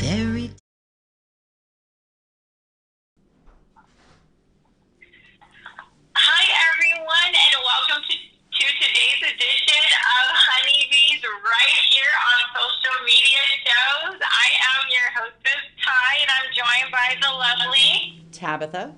very. Hi, everyone, and welcome to today's edition of Honeybees right here on social media shows. I am your hostess, Ty, and I'm joined by the lovely Tabatha.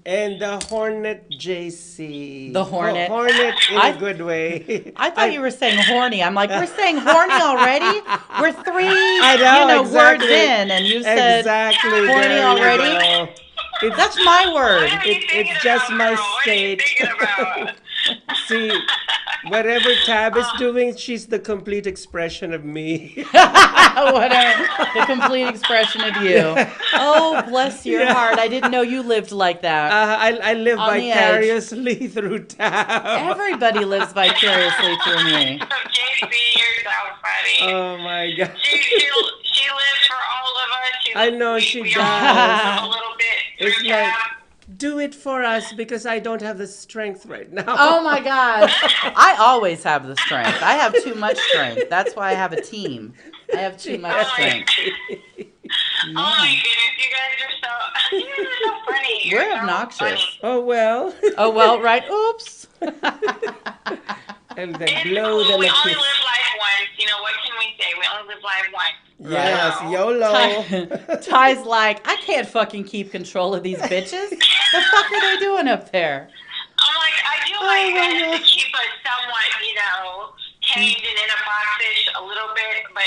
And the Hornet JC. The Hornet. Hornet in a good way. I thought you were saying horny. I'm like, we're saying horny already? We're three exactly. words in, and you said exactly. horny already? That's my word. It's just my state. See, whatever Tab is doing, she's the complete expression of me. Whatever. The complete expression of you. Oh, bless your heart. I didn't know you lived like that. I live vicariously through Tab. Everybody lives vicariously through me. JC, you're so funny. Oh, my God. She lives for all of us. I know she does. A little bit. It's like, do it for us because I don't have the strength right now. Oh my gosh. I always have the strength. I have too much strength. That's why I have a team. I have too much strength. Oh my goodness, you guys are so funny. We're obnoxious. Oh, well. Oh, well, right. Oops. And then blow them we a only kiss. live life once. You know, what can we say? We only live life once. Yes, YOLO. Ty's like, I can't fucking keep control of these bitches. The fuck are they doing up there? I'm like, I do my best to keep us somewhat, tamed and in a boxish a little bit, but,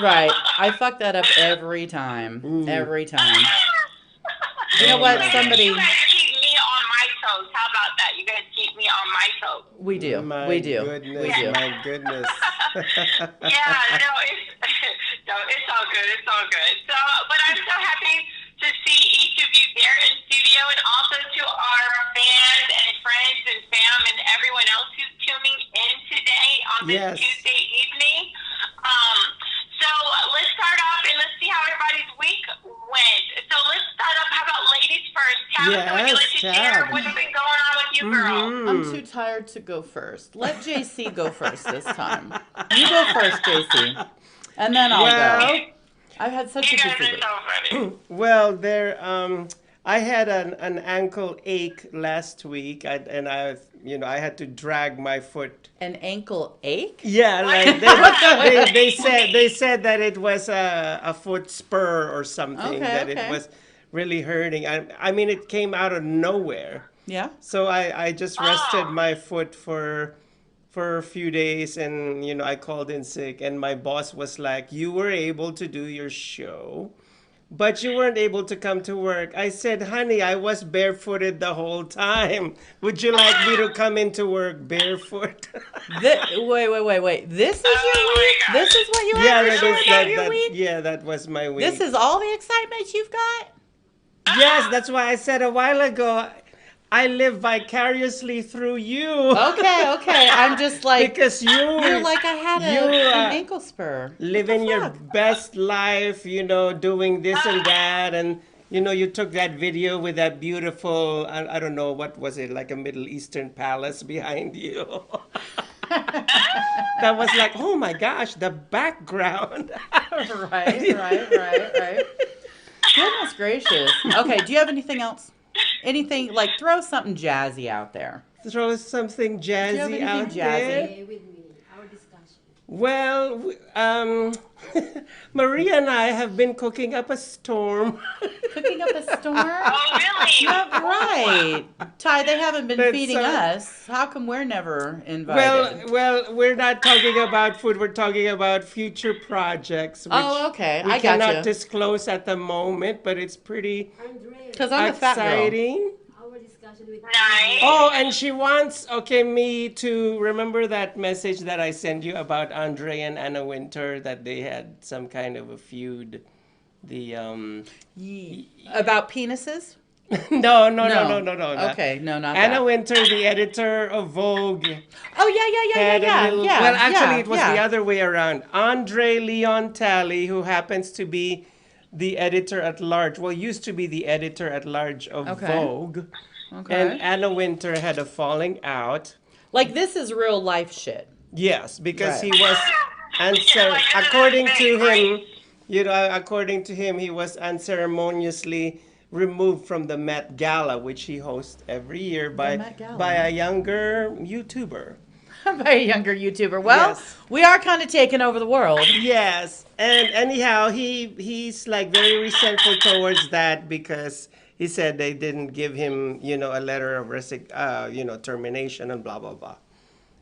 Right. I fuck that up every time. Every time. You know what? Somebody... You guys keep me on my toes. How about that? You guys keep me on my toes. We do. My we do. Goodness, we do. My goodness. Yeah, it's all good. It's all good. So, but I'm so happy to see each of you there in studio, and also to our fans and friends and fam and everyone else who's tuning in today on this Tuesday evening. So let's start off and let's see how everybody's week went. So let's start off. How about ladies first? Tab, would you like to share what's been going on with you, girl? I'm too tired to go first. Let JC go first this time. You go first, JC. And then I'll go. I've had such a busy week. So Well, I had an ankle ache last week, and I had to drag my foot. An ankle ache? Yeah, like they said that it was a foot spur or something, it was really hurting. I mean, it came out of nowhere. Yeah. So I just rested my foot for a few days, and I called in sick, and my boss was like, "You were able to do your show, but you weren't able to come to work." I said, "Honey, I was barefooted the whole time. Would you like me to come into work barefoot?" Wait. This is your week? This is what you have to share about your week? Yeah, that was my week. This is all the excitement you've got? Yes, that's why I said a while ago, I live vicariously through you. Okay. I'm just like, because you're like, I had an ankle spur. Living your best life, doing this and that. And, you took that video with that beautiful, I don't know, what was it, like a Middle Eastern palace behind you. That was like, oh my gosh, the background. Right. Goodness gracious. Okay, do you have anything else? Anything, like, throw something jazzy out there. Throw something jazzy out there. With me, our discussion. Well, Maria and I have been cooking up a storm. Cooking up a storm? Oh, really? Not right. Ty, they haven't been feeding us. How come we're never invited? Well, we're not talking about food. We're talking about future projects. Which okay. We I cannot gotcha. disclose at the moment, but it's pretty Because I'm a fat girl. exciting. Our discussion with Nice. Oh, and she wants, me to remember that message that I sent you about Andre and Anna Wintour, that they had some kind of a feud. About penises? No. Okay, no, not Anna that. Wintour, the editor of Vogue. Oh, yeah. Well, actually, it was the other way around. Andre Leon Talley, who happens to be the editor at large, used to be the editor at large of Vogue. Okay. And Anna Wintour had a falling out. Like, this is real life shit. Yes, because Right. he was, according to him, according to him, he was unceremoniously removed from the Met Gala, which he hosts every year Met Gala. by a younger YouTuber. By a younger YouTuber. Well, Yes. we are kind of taking over the world. Yes, and anyhow, he's like very resentful towards that because he said they didn't give him, a letter of termination and blah blah blah.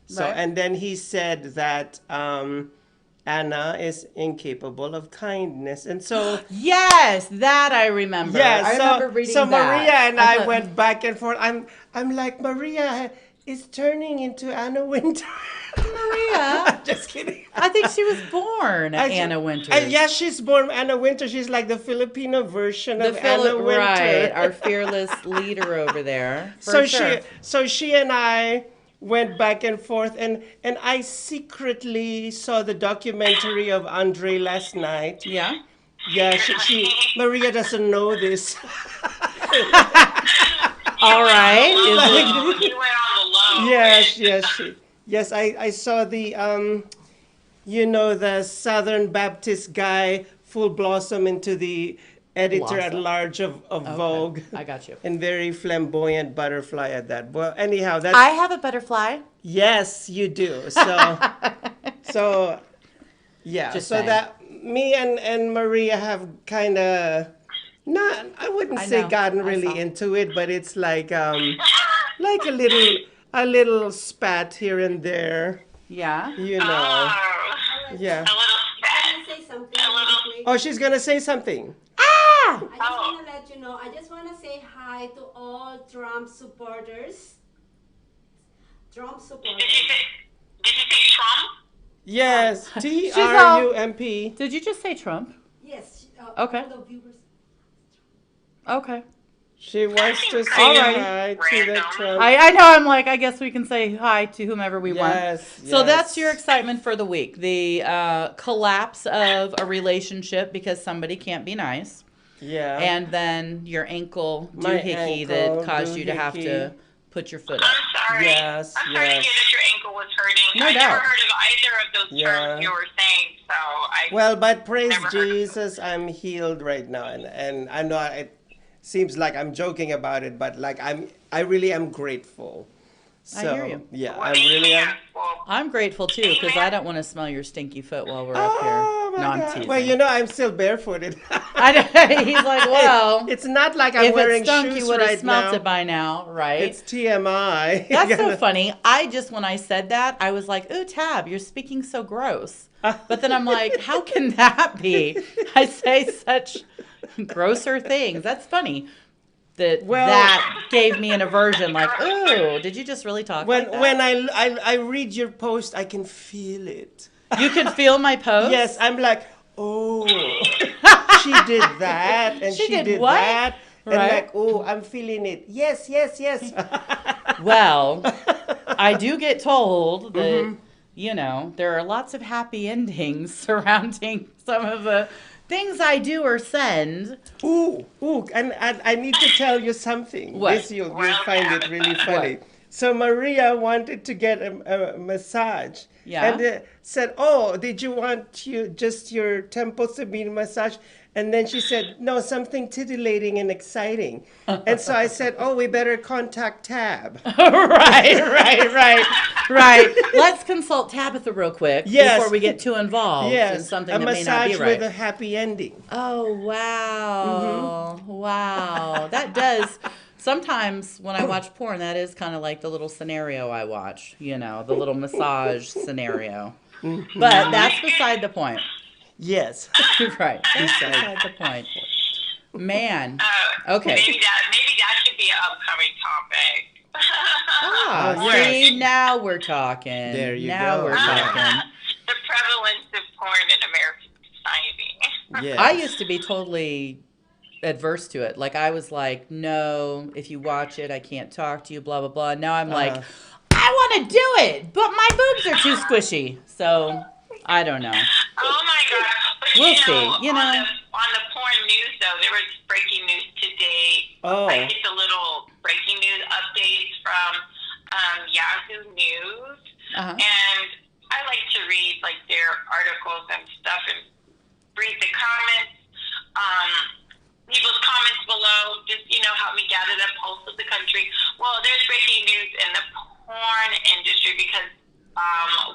So Right. and then he said that Anna is incapable of kindness, and so Yes, that I remember. yeah, I remember reading so that. Maria and I thought- went back and forth. I'm like, Maria is turning into Anna Winter. Maria. Just kidding. I think she was born Anna Winters. Yes, she's born Anna Winter. She's like the Filipino version The of Anna Winter. right, our fearless leader over there. For so sure. she and I went back and forth, and I secretly saw the documentary of Andre last night. Yeah. Yeah, she Maria doesn't know this. All right. You Is it- went on the low. Yes, I saw the the Southern Baptist guy full blossom into the editor at Blossom. large of Okay, Vogue. I got you. And very flamboyant butterfly at that. Well, anyhow, that's I have a butterfly. yes, you do. So yeah. Just so saying. that me and Maria have kind of not. I wouldn't I say know, gotten I really saw. into it, but it's like a little spat here and there. Yeah. Oh, Yeah. a little Can I sad. say something A little- really quick? Oh, she's gonna say something. I just Oh. want to let you know, I just want to say hi to all Trump supporters. Trump Did supporters. you say Trump? Yes, all- TRUMP. Did you just say Trump? Yes. Okay. For the viewers. Okay. She wants to say All right. hi to the Random. Trump. I know. I'm like, I guess we can say hi to whomever we want. Yes. So that's yes. your excitement for the week. The collapse of a relationship because somebody can't be nice. Yeah. And then your ankle My doohickey ankle that caused you to have to doohickey. put your foot up. I'm sorry. Yes, I'm sorry to yes. hear that your ankle was hurting. No I doubt. never heard of either of those Yeah. terms you were saying, so I. Well, but praise Never heard of it. Jesus, I'm healed right now, and I know it seems like I'm joking about it, but like I really am grateful. I So hear you. yeah, Well, I really am. amen. Well, I'm grateful too because I don't want to smell your stinky foot while we're up Oh here. my No, I'm God. teasing. Well, I'm still barefooted. I know. He's like, well, It's not like I'm if wearing it stunk, shoes you would have right smelt now. it by now, right? It's TMI. That's so funny. When I said that, I was like, ooh, Tab, you're speaking so gross. But then I'm like, how can that be? I say such grosser things. That's funny. That gave me an aversion, like, ooh, did you just really talk like that? When I read your post, I can feel it. You can feel my post? Yes, I'm like, oh, she did that, and She she did did what? that, and Right. like, oh, I'm feeling it. Yes, yes, yes. Well, I do get told that, Mm-hmm. there are lots of happy endings surrounding some of the things I do or send. Ooh, and I need to tell you something. What? This you'll find it really funny. What? So Maria wanted to get a massage. Yeah. And said, oh, did you want just your temples to be massaged? And then she said, no, something titillating and exciting. And so I said, oh, we better contact Tab. Right. Let's consult Tabitha real quick Yes. before we get too involved in Yes, something a that may not be massage right. with a happy ending. Oh, wow. Wow. That does. Sometimes when I watch porn, that is kind of like the little scenario I watch, the little massage scenario. But that's beside the point. Yes. Right. That's beside the point. Man. Okay. Maybe that should be an upcoming topic. Ah, Oh, yes. see, now we're talking. There you now go. we're talking. The prevalence of porn in American society. Yes. I used to be totally adverse to it. Like I was like, no, if you watch it, I can't talk to you, blah, blah, blah. Now I'm like, I want to do it, but my boobs are too squishy. So I don't know. Oh my God! But We'll see, On the porn news, though, there was breaking news today. Oh. I get the little breaking news updates from Yahoo News, Uh-huh. and I like to read like their articles and stuff. And read the comments. People's comments below, just, help me gather the pulse of the country. Well, there's breaking news in the porn industry because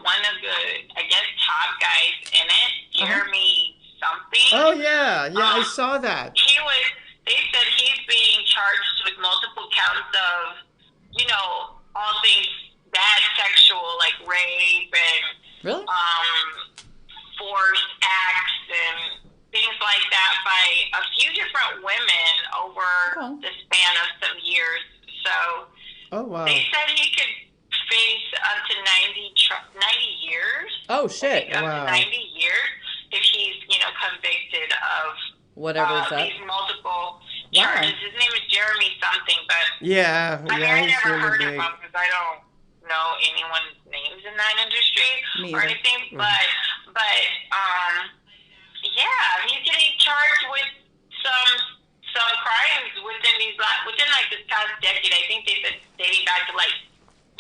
one of the, I guess, top guys in it, Jeremy something. Oh, yeah. Yeah, I saw that. They said he's being charged with multiple counts of, all things bad sexual, like rape and Really? forced acts and things like that by a few different women over the span of some years. So they said he could face up to 90 years. Oh, shit. Up to 90 years if he's, convicted of whatever's up. These multiple charges. His name is Jeremy something, but I never really heard big. of him because I don't know anyone's names in that industry or anything. But he's getting charged with some crimes within this past decade. I think they said dating back to like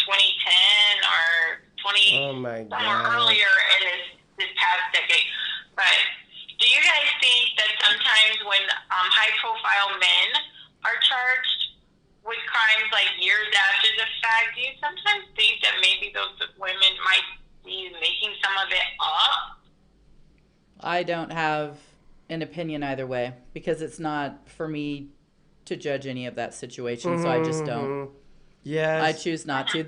2010 or 20 somewhere earlier in this past decade. But do you guys think that sometimes when high-profile men are charged with crimes like years after the fact, do you sometimes think that maybe those women might be making some of it up? I don't have an opinion either way because it's not for me to judge any of that situation, so I just don't. Yes. I choose not to.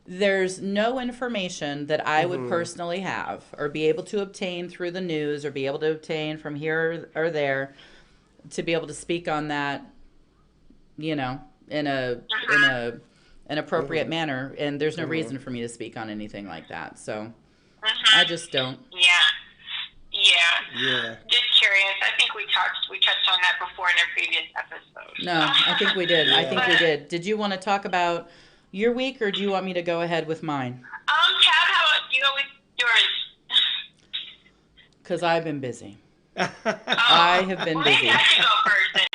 There's no information that I would personally have or be able to obtain through the news or be able to obtain from here or there to be able to speak on that, in an appropriate manner. And there's no reason for me to speak on anything like that. So I just don't. Yeah. Just curious. I think we touched on that before in a previous episode. No, I think we did. I think we did. Did you want to talk about your week, or do you want me to go ahead with mine? Tab, how about you go with yours? Because I've been busy. I have been busy. Maybe I should go first, then.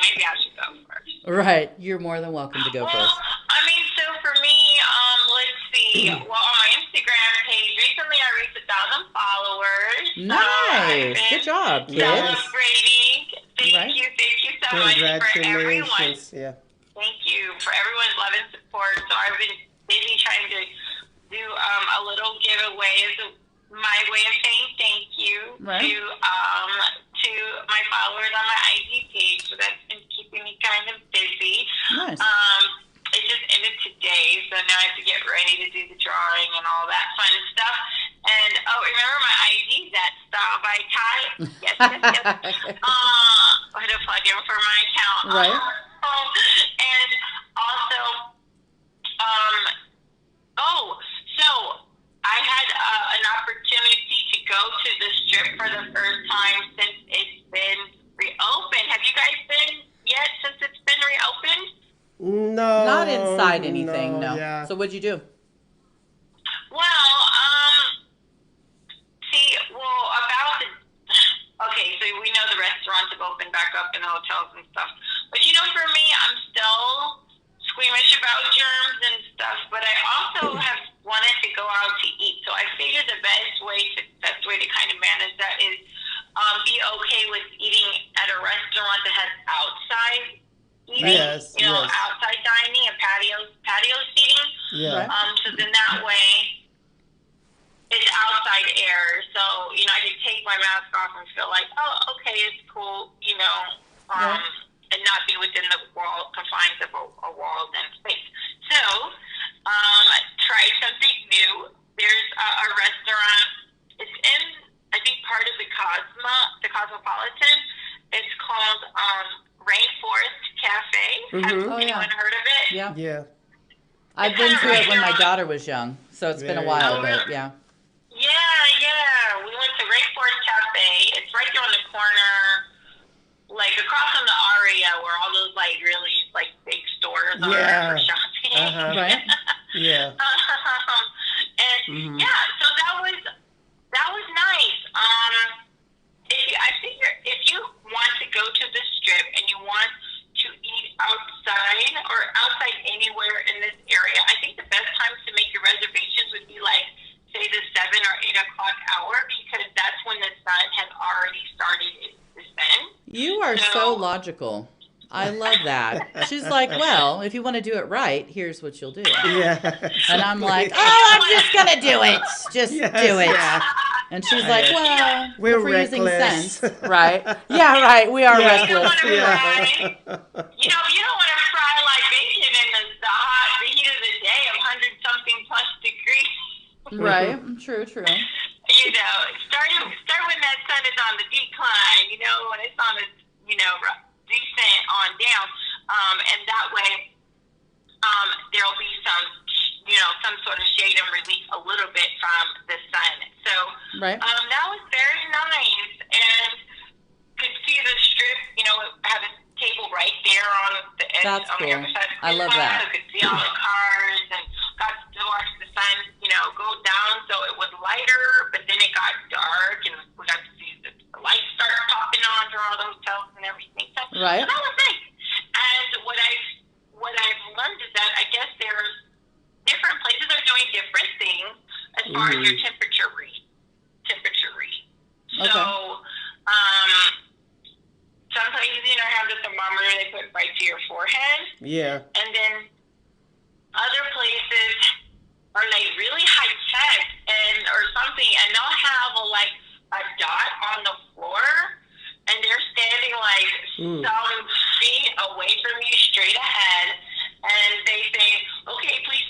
Right. You're more than welcome to go first. So for me, let's see. Well, on my Instagram page, recently I reached 1,000 followers. Nice. Good job, kid. Celebrating. Thank you so much for everyone. Yeah. Thank you for everyone's love and support. So I've been busy trying to do a little giveaway as my way of saying thank you to my followers on my IG page. So that's been keeping me kind of busy. Nice. It just ended today, so now I have to get ready to do the drawing and all that fun stuff. And remember my IG, that Style by Ty? Yes. I had to plug in for my account. Right. And also, so I had an opportunity to go to the strip for the first time since it's been reopened. Have you guys been yet since it's been reopened? No. Not inside anything, no. Yeah. So what'd you do? Well, so we know the restaurants have opened back up and the hotels and stuff. But for me, I'm still squeamish about germs and stuff, but I also have wanted to go out to eat. So I figured the best way to kind of manage that is be okay with eating at a restaurant that has outside eating, outside dining and patio seating. Yeah. So then that way it's outside air. So, I can take my mask off and feel like, oh, okay, it's cool, and not be within the confines of a walled in space. So, try something new. There's a restaurant. It's in, I think, part of the Cosmopolitan. It's called Rainforest Cafe. Has anyone heard of it? Yeah. Yeah. I've been to it when my daughter was young, so it's been a while, but yeah. Yeah. We went to Rainforest Cafe. It's right there on the corner, like across from the Aria, where all those really big stores are for shopping. Right. Yeah. And so that was nice. I figure if you want to go to the strip and you want to eat outside or outside anywhere in this area, I think the best time to make your reservations would be say the 7 or 8 o'clock hour, because that's when the sun has are so logical. I love that. She's like, well, if you want to do it right, here's what you'll do. Yeah. And I'm like, oh, I'm just going to do it. Just do it. Yeah. And she's like, well, We're if we're using reckless. sense. Right. Yeah, right. We are You don't reckless. want to Yeah. fry. You don't want to fry like bacon in the heat of the day of 100-something plus degrees. Right. True, true. Start when that sun is on the decline. When it's on the descent on down, and that way, there'll be some sort of shade and relief a little bit from the sun. So, Right. that was very nice, and could see the strip. Have a table right there on the edge. That's on cool. the other side of the I love spot. that. I could see all the cars and got to watch the sun, go down. So it was lighter, but then it got dark, and we got to see the lights start popping on through all the hotels and everything. So, Right. so that was nice. And what I've learned is that I guess there's different places are doing different things as far as your temperature read. Okay. So, some places, have the thermometer they put right to your forehead. Yeah. And then other places are like really high tech or something, and they'll have a dot on the floor, and they're standing like some feet away from you, straight ahead, and they say, "Okay, please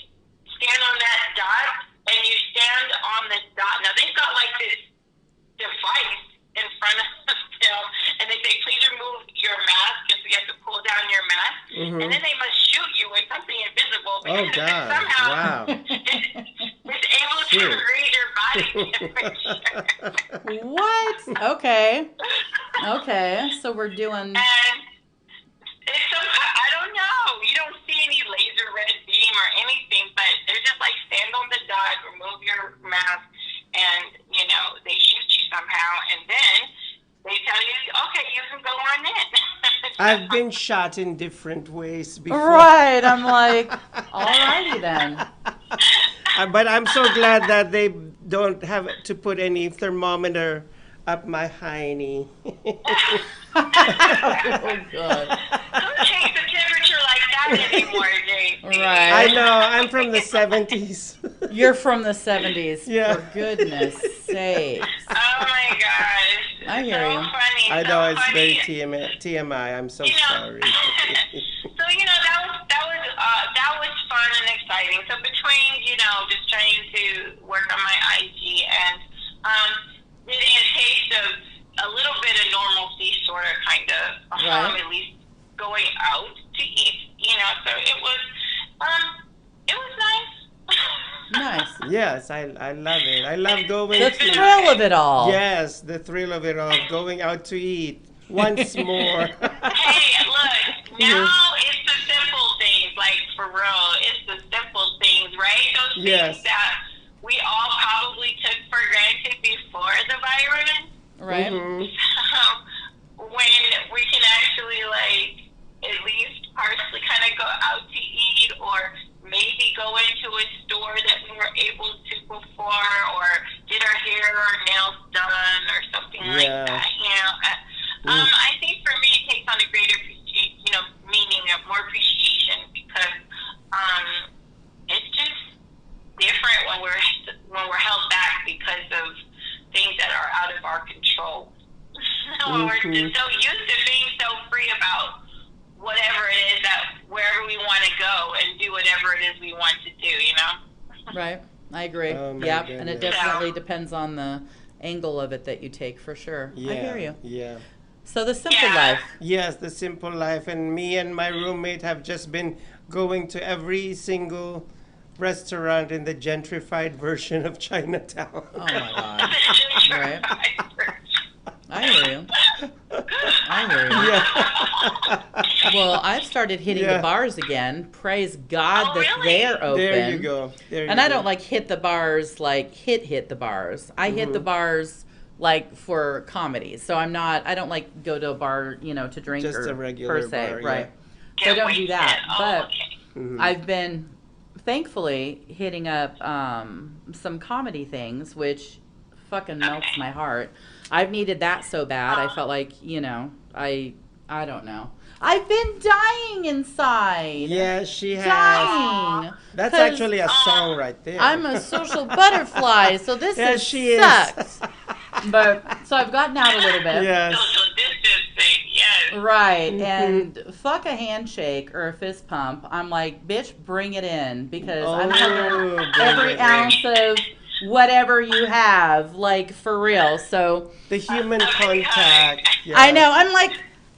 stand on that dot," and you stand on the dot. Now they've got like this device in front of them, and they say, "Please remove your mask," and so you have to pull down your mask, and then they must shoot you with something invisible Oh, because God. somehow Wow. it's able to read your body temperature. What? Okay. Okay. So we're doing. And it's I don't know. You don't see any laser red beam or anything, but they're just like stand on the dot, remove your mask, and they shoot you somehow, and then they tell you, okay, you can go on in. I've been shot in different ways before. Right. I'm like, alrighty then. But I'm so glad that they don't have to put any thermometer up my hiney. Oh, God. Don't change the temperature like that anymore, JC. Right. I know, I'm from the 70s. You're from the 70s. Yeah. For goodness sakes. Oh my gosh. I hear so you. Funny. I so know, it's funny. very TMI. I'm so You know, sorry. So that was fun and exciting. So between just trying to work on my IG and getting a taste of a little bit of normalcy, sort of, kind of, Right. at least going out to eat. So it was nice. Nice. Yes, I love it. I love going The to... thrill of it all. Yes, the thrill of it all, going out to eat once more. Hey, look, now it's the simple things, like, for real. It's the simple things, right? Those Yes. things that we all probably took for granted before the virus. Right. Mhm. When we can actually, at least partially kind of go out to eat, or maybe go into a store that we were able to before, or get our hair or nails done, or something like Yeah. that. I think for me it takes on a greater meaning of more appreciation, because it's just different when we're held back because of things that are out of our control. When we're just so used to being so free about whatever it is that wherever we want to go and do whatever it is we want to do, Right. I agree. Oh, my Yep. And it goodness. definitely depends on the angle of it that you take, for sure. Yeah, I hear you. Yeah. So the simple Yeah. life. Yes, the simple life. And me and my roommate have just been going to every single restaurant in the gentrified version of Chinatown. Oh my God. Right. Right. I hear you. I hear you. Yeah. Well, I've started hitting Yeah. the bars again. Praise God Oh, that really? they're open. There you go. There And you I go. don't like hit the bars like hit the bars. I hit the bars like for comedy. So I don't like go to a bar, to drink Just or a regular per se, bar, yeah. right? So I don't do that. Oh, But okay. I've been thankfully hitting up some comedy things, which fucking melts my heart. I've needed that so bad. I felt like, I don't know. I've been dying inside. Yeah, she has. Dying. That's 'Cause actually a song right there. I'm a social butterfly, so this Yeah, is she is. sucks. But so I've gotten out a little bit. Yes. Social distancing, yes. Right, and fuck a handshake or a fist pump. I'm like, bitch, bring it in, because I'm hugging bring every it in. ounce of whatever you have, like, for real. So The human contact. Yes. I know, I'm like,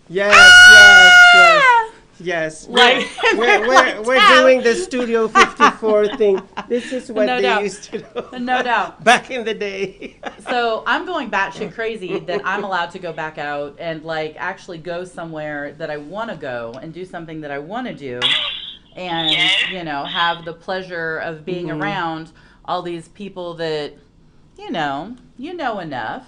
Yes, yes, ah! yes. Like, We're doing the Studio 54 thing. This is what No they doubt. used to do. No doubt. Back in the day. So I'm going batshit crazy that I'm allowed to go back out and, like, actually go somewhere that I want to go and do something that I want to do, and Yes. you know, have the pleasure of being around all these people that you know enough.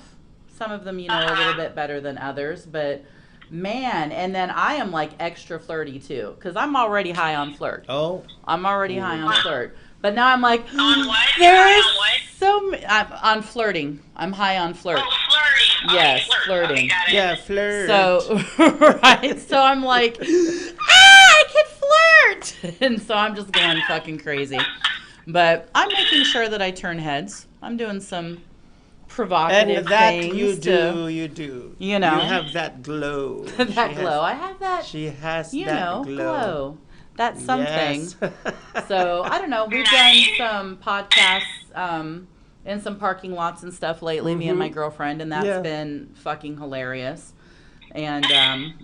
Some of them you know a little bit better than others, but man, and then I am like extra flirty too, because I'm already high on flirt. Oh. I'm already high on flirt. But now I'm like, On what? there You're is high on what? I'm on flirting. I'm high on flirt. Oh, flirting. Okay, Yes, flirt. flirting. Okay, got it. Yeah, flirt. So, right. So I'm like, I can flirt. And so I'm just going fucking crazy. But I'm making sure that I turn heads. I'm doing some provocative and that things you to, do, you do. you know. You have that glow. that glow. I have that, She has you that know, glow. That's something. Yes. So I don't know. We've done some podcasts in some parking lots and stuff lately, me and my girlfriend, and that's Yeah. been fucking hilarious. And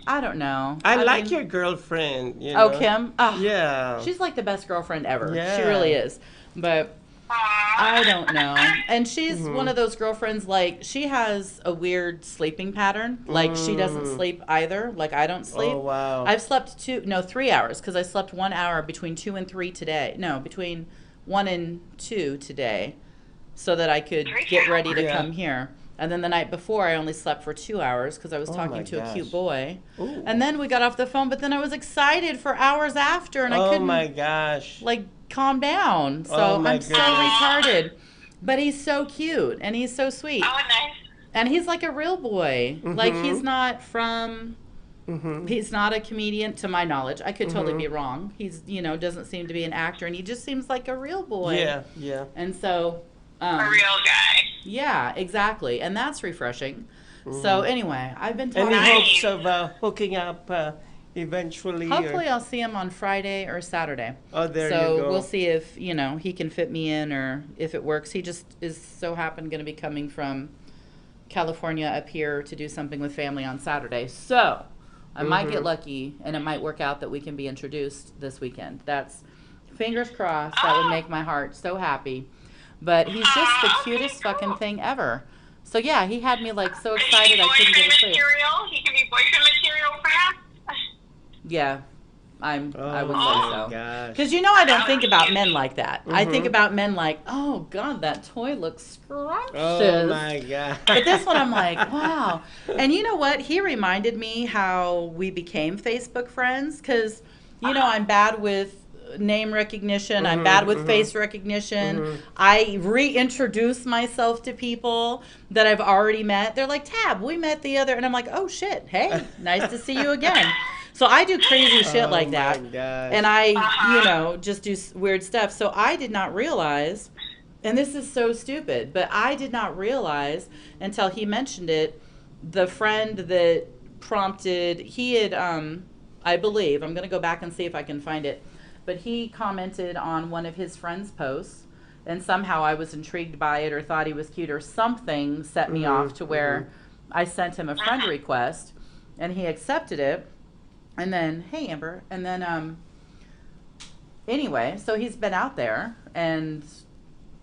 I don't know. I like mean- your girlfriend. You Oh, know? Kim. Oh, Yeah. she's like the best girlfriend ever. She Yeah. really is. But I don't know. And she's Mm-hmm. one of those girlfriends, like, she has a weird sleeping pattern. Like, she doesn't sleep either. Like, I don't sleep. Oh, wow. I've slept 3 hours, because I slept 1 hour between 2 and 3 today. No, between 1 and 2 today, so that I could get ready to Yeah. come here. And then the night before, I only slept for 2 hours because I was Oh talking my to a cute gosh. boy. Ooh. And then we got off the phone, but then I was excited for hours after, and I Oh couldn't my gosh. like calm down. So Oh my I'm so goodness. retarded. But he's so cute and he's so sweet. Oh, nice. And he's like a real boy. Like, Mm-hmm. he's not from he's not a comedian to my knowledge. I could totally Mm-hmm. be wrong. He's, doesn't seem to be an actor, and he just seems like a real boy. Yeah, yeah. And so A real guy. yeah, exactly. And that's refreshing. So anyway, I've been Any talking. hopes of hooking up eventually? Hopefully I'll see him on Friday or Saturday. Oh, there So you go. we'll see if, he can fit me in, or if it works. He just is so happened going to be coming from California up here to do something with family on Saturday. So I might get lucky, and it might work out that we can be introduced this weekend. That's, fingers crossed. That would make my heart so happy. But he's just the cutest fucking thing ever. So yeah, he had me like so excited I couldn't go to sleep. Material? He can be boyfriend material, perhaps? Yeah, I would Oh say my so. gosh. Because I don't think about men like that. I think about men like, oh God, that toy looks scrumptious. Oh my god. But this one, I'm like, wow. And you know what? He reminded me how we became Facebook friends. Because, I'm bad with name recognition. I'm bad with face recognition. I reintroduce myself to people that I've already met. They're like, Tab, we met the other. And I'm like, oh shit. Hey, nice to see you again. So I do crazy shit like that. Oh my gosh. And I, just do weird stuff. So I did not realize, and this is so stupid, but I did not realize until he mentioned it, the friend that prompted, he had, I believe, I'm going to go back and see if I can find it, but he commented on one of his friend's posts, and somehow I was intrigued by it or thought he was cute or something set me off to where I sent him a friend request, and he accepted it. And then, hey, Amber. And then, anyway, so he's been out there and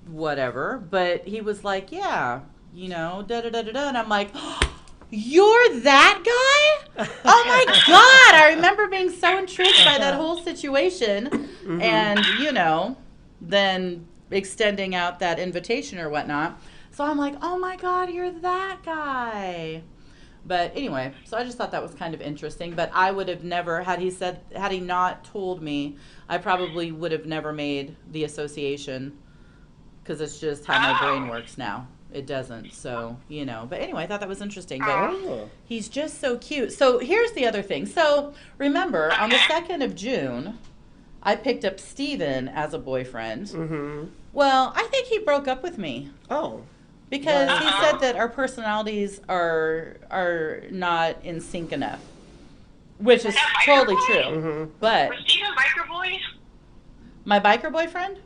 whatever. But he was like, yeah, da-da-da-da-da. And I'm like, oh, you're that guy? Oh, my God. I remember being so intrigued by that whole situation. And, then extending out that invitation or whatnot. So I'm like, oh, my God, you're that guy. But anyway, so I just thought that was kind of interesting. But I would have never, had he not told me, I probably would have never made the association, because it's just how my brain works now. it doesn't. So, you know. But anyway, I thought that was interesting. But Oh. he's just so cute. So here's the other thing. So remember, on the Okay. 2nd of June, I picked up Steven as a boyfriend. Mm-hmm. Well, I think he broke up with me. Oh. Because he Wow. said that our personalities are not in sync enough, which is that biker totally boy? true. Mm-hmm. But Was Steve a biker boy? my biker boyfriend?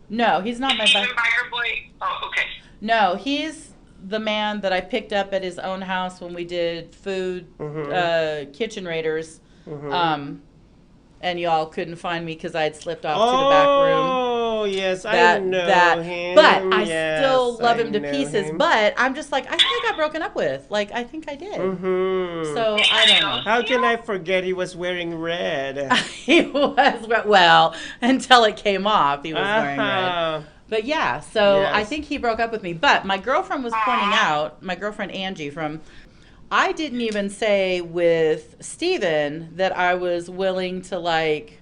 No, he's not my Steve a biker. biker boy? Oh, okay. No, he's the man that I picked up at his own house when we did food kitchen raiders. Mm-hmm. And y'all couldn't find me because I had slipped off to the back room. Oh, yes, I know him. But I Yes, still love him to know pieces. him. But I'm just like, I think I got broken up with. Like, I think I did. Mm-hmm. So I don't know. How can I forget he was wearing red? He was, well, until it came off, he was wearing red. Ah. But yeah, so Yes. I think he broke up with me. But my girlfriend was pointing out, my girlfriend Angie I didn't even say with Steven that I was willing to like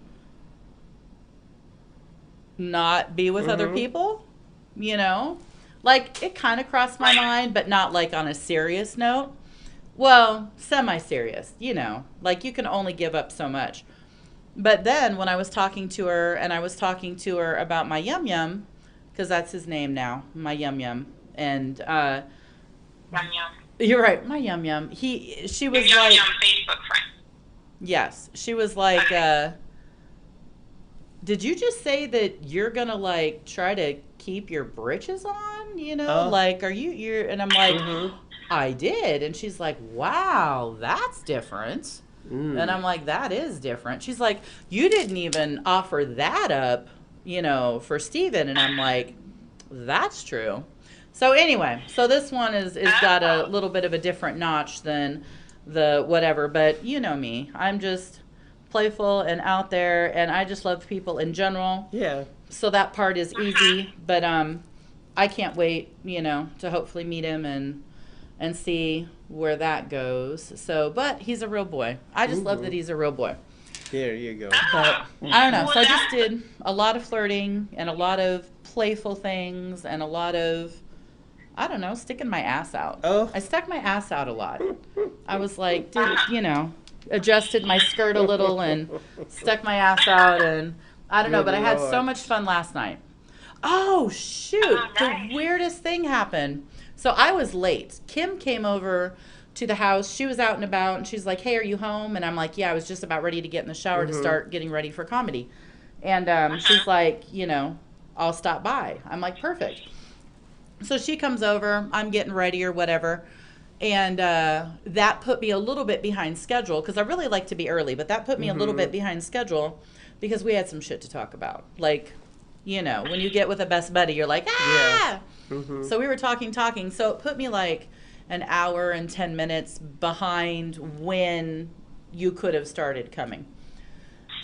not be with other people, you know? Like it kind of crossed my mind, but not like on a serious note. Well, semi-serious, you know, like you can only give up so much. But then when I was talking to her and I was talking to her about my Yum Yum, because that's his name now, my Yum Yum. And Yum Yum. you're right, my Yum Yum. She Your was Yum like, Yum Facebook friend. yes, she was like, Okay. did you just say that you're gonna like try to keep your britches on? You know, Oh. like, you're, and I'm like, Mhm. I did. And she's like, wow, that's different. And I'm like, that is different. She's like, you didn't even offer that up, you know, for Steven. And I'm like, that's true. So anyway, so this one is got a little bit of a different notch than the whatever. But you know me, I'm just playful and out there, and I just love people in general. Yeah. So that part is easy. But I can't wait, you know, to hopefully meet him and see where that goes. So, but he's a real boy. I just love that he's a real boy. There you go. But I don't know. So I just did a lot of flirting and a lot of playful things and a lot of, I don't know, sticking my ass out. Oh. I stuck my ass out a lot. I was like, you know, adjusted my skirt a little and stuck my ass out, and I don't know, Good but I had so Lord. much fun last night. Oh, shoot. Oh, nice. The weirdest thing happened. So I was late. Kim came over to the house. She was out and about, and she's like, hey, are you home? And I'm like, yeah, I was just about ready to get in the shower to start getting ready for comedy. And she's like, you know, I'll stop by. I'm like, perfect. So she comes over. I'm getting ready or whatever. And that put me a little bit behind schedule because I really like to be early, but that put me a little bit behind schedule because we had some shit to talk about. Like, you know, when you get with a best buddy, you're like, ah! Mhm. So we were talking. So it put me like an hour and 10 minutes behind when you could have started coming.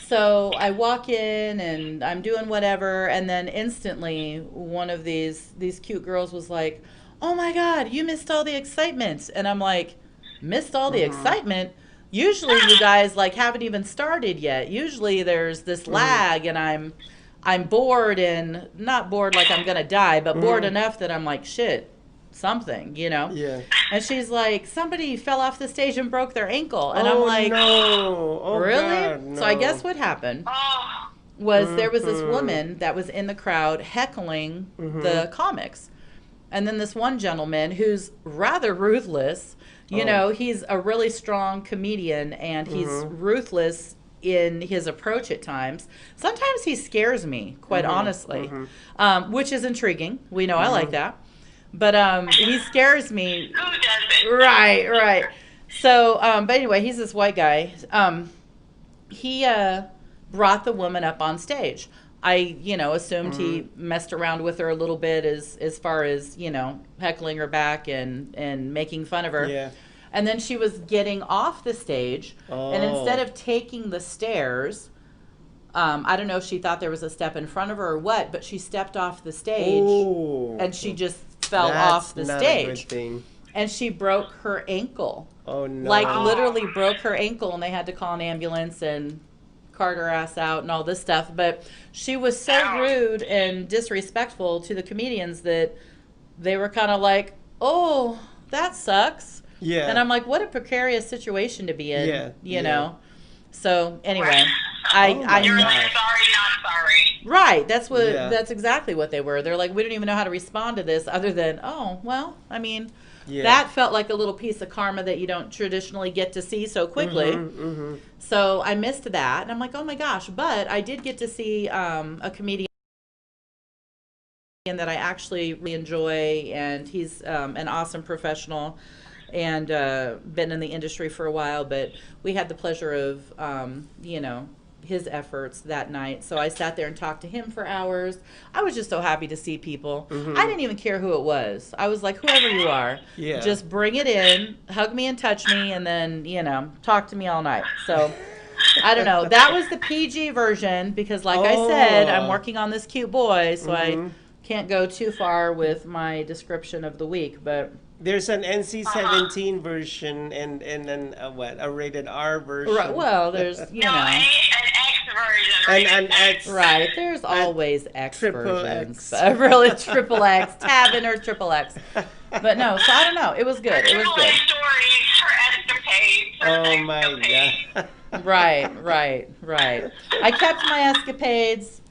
So I walk in and I'm doing whatever, and then instantly one of these cute girls was like, oh my God, you missed all the excitement. And I'm like, missed all the excitement? Usually you guys like haven't even started yet. Usually there's this lag and I'm bored, and not bored like I'm gonna die, but bored enough that I'm like, shit, something, you know? Yeah. And she's like, somebody fell off the stage and broke their ankle. And I'm Oh, like, no. Oh, really? God, So I no. guess what happened Oh, was there was this woman that was in the crowd heckling the comics. And then this one gentleman who's rather ruthless, you know, he's a really strong comedian and he's ruthless in his approach at times. Sometimes he scares me, quite honestly, which is intriguing. We know I like that. But he scares me. who doesn't? Right. So, but anyway, he's this white guy. He brought the woman up on stage. I, you know, assumed he messed around with her a little bit as far as, you know, heckling her back and making fun of her. Yeah. And then she was getting off the stage, and instead of taking the stairs, I don't know if she thought there was a step in front of her or what, but she stepped off the stage, Oh. and she just fell That's off the not a stage. good thing. And she broke her ankle. Oh, no. Like, literally broke her ankle, and they had to call an ambulance and cart her ass out and all this stuff. But she was so rude and disrespectful to the comedians that they were kind of like, oh, that sucks. Yeah. And I'm like, what a precarious situation to be in, Yeah, you yeah. know? So anyway, Right. I You're God. like, sorry, not sorry. right. That's what. Yeah. That's exactly what they were. They're like, we don't even know how to respond to this, other than, oh, well, I mean, Yeah. that felt like a little piece of karma that you don't traditionally get to see so quickly. Mm-hmm. So I missed that, and I'm like, oh my gosh! But I did get to see a comedian that I actually really enjoy, and he's an awesome professional, and been in the industry for a while. But we had the pleasure of, you know, his efforts that night. So I sat there and talked to him for hours. I was just so happy to see people. I didn't even care who it was. I was like, whoever you are, Yeah. just bring it in, hug me and touch me, and then, you know, talk to me all night. So I don't know. That was the PG version because, like I said, I'm working on this cute boy, so I can't go too far with my description of the week. But There's an NC-17 version and then a rated R version. right, well, there's, you No, know. an X version. Right? And an X. Right, there's always X triple versions. X. But really, triple X, tab or triple X. But no, so I don't know. It was good. It was Triple good. A stories, her escapades. Her Oh my escapades. God. Right. I kept my escapades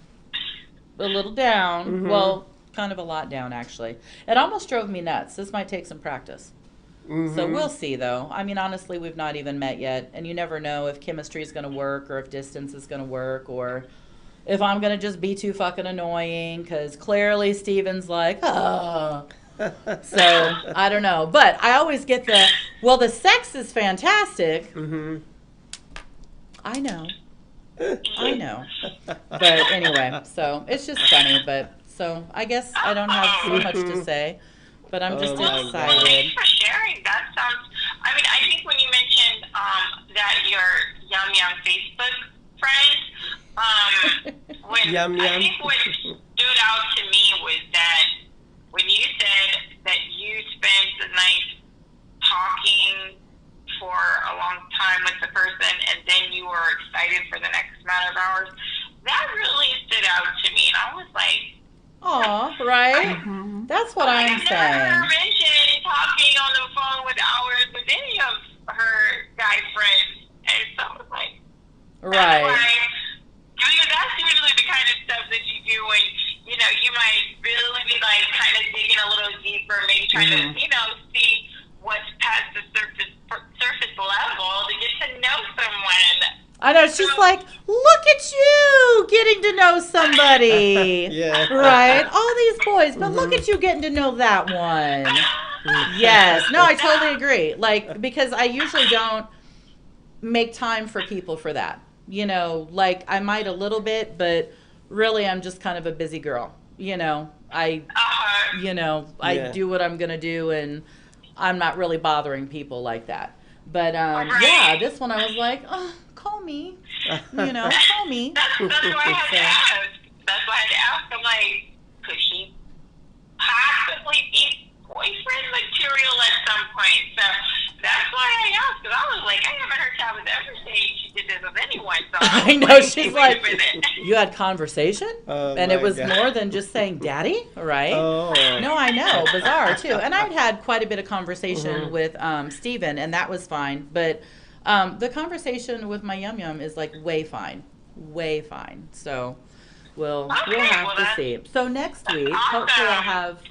a little down. Well, kind of a lot down, actually. It almost drove me nuts. This might take some practice. So we'll see, though. I mean, honestly, we've not even met yet, and you never know if chemistry is going to work or if distance is going to work or if I'm going to just be too fucking annoying, because clearly Steven's like, oh. So, I don't know. But I always get the sex is fantastic. I know. But anyway, so it's just funny, but so I guess I don't have so much to say, but I'm just Oh my Well, excited. thanks for sharing. That sounds. I mean, I think when you mentioned that your Yum Yum Facebook friend, Yum I Yum. think what stood out to me was that when you said that you spent the night talking for a long time with the person, and then you were excited for the next amount of hours. That really stood out to me, and I was like, Aw, right? That's what I'm I've never heard her saying. mention talking on the phone with hours with any of her guy friends, and so I was like, Right. because that's usually the kind of stuff that you do when, you know, you might really be like kind of digging a little deeper, maybe trying to, you know, see what's past the surface level to get to know someone. I know, she's like, look at you getting to know somebody. Yeah. Right? All these boys, but look at you getting to know that one. Yes. No, I totally agree. Like, because I usually don't make time for people for that. You know, like I might a little bit, but really I'm just kind of a busy girl. You know, I Yeah. do what I'm going to do, and I'm not really bothering people like that. But yeah, Right. this one I was like, oh, call me. You know, call me. That's why I had to ask. That's why I had to ask. I'm like, could he possibly be boyfriend material at some point? So that's why I asked. Because I was like, I haven't heard Tabatha ever say she did this with anyone. So I know, she's like, with it. you had conversation? Oh, And it my was God. more than just saying daddy, right? Oh. No, I know. Bizarre, too. And I'd had quite a bit of conversation with Steven, and that was fine. But the conversation with my Yum Yum is like way fine. Way fine. So we'll Okay, have well, to that's- see. So next week, awesome. hopefully I'll have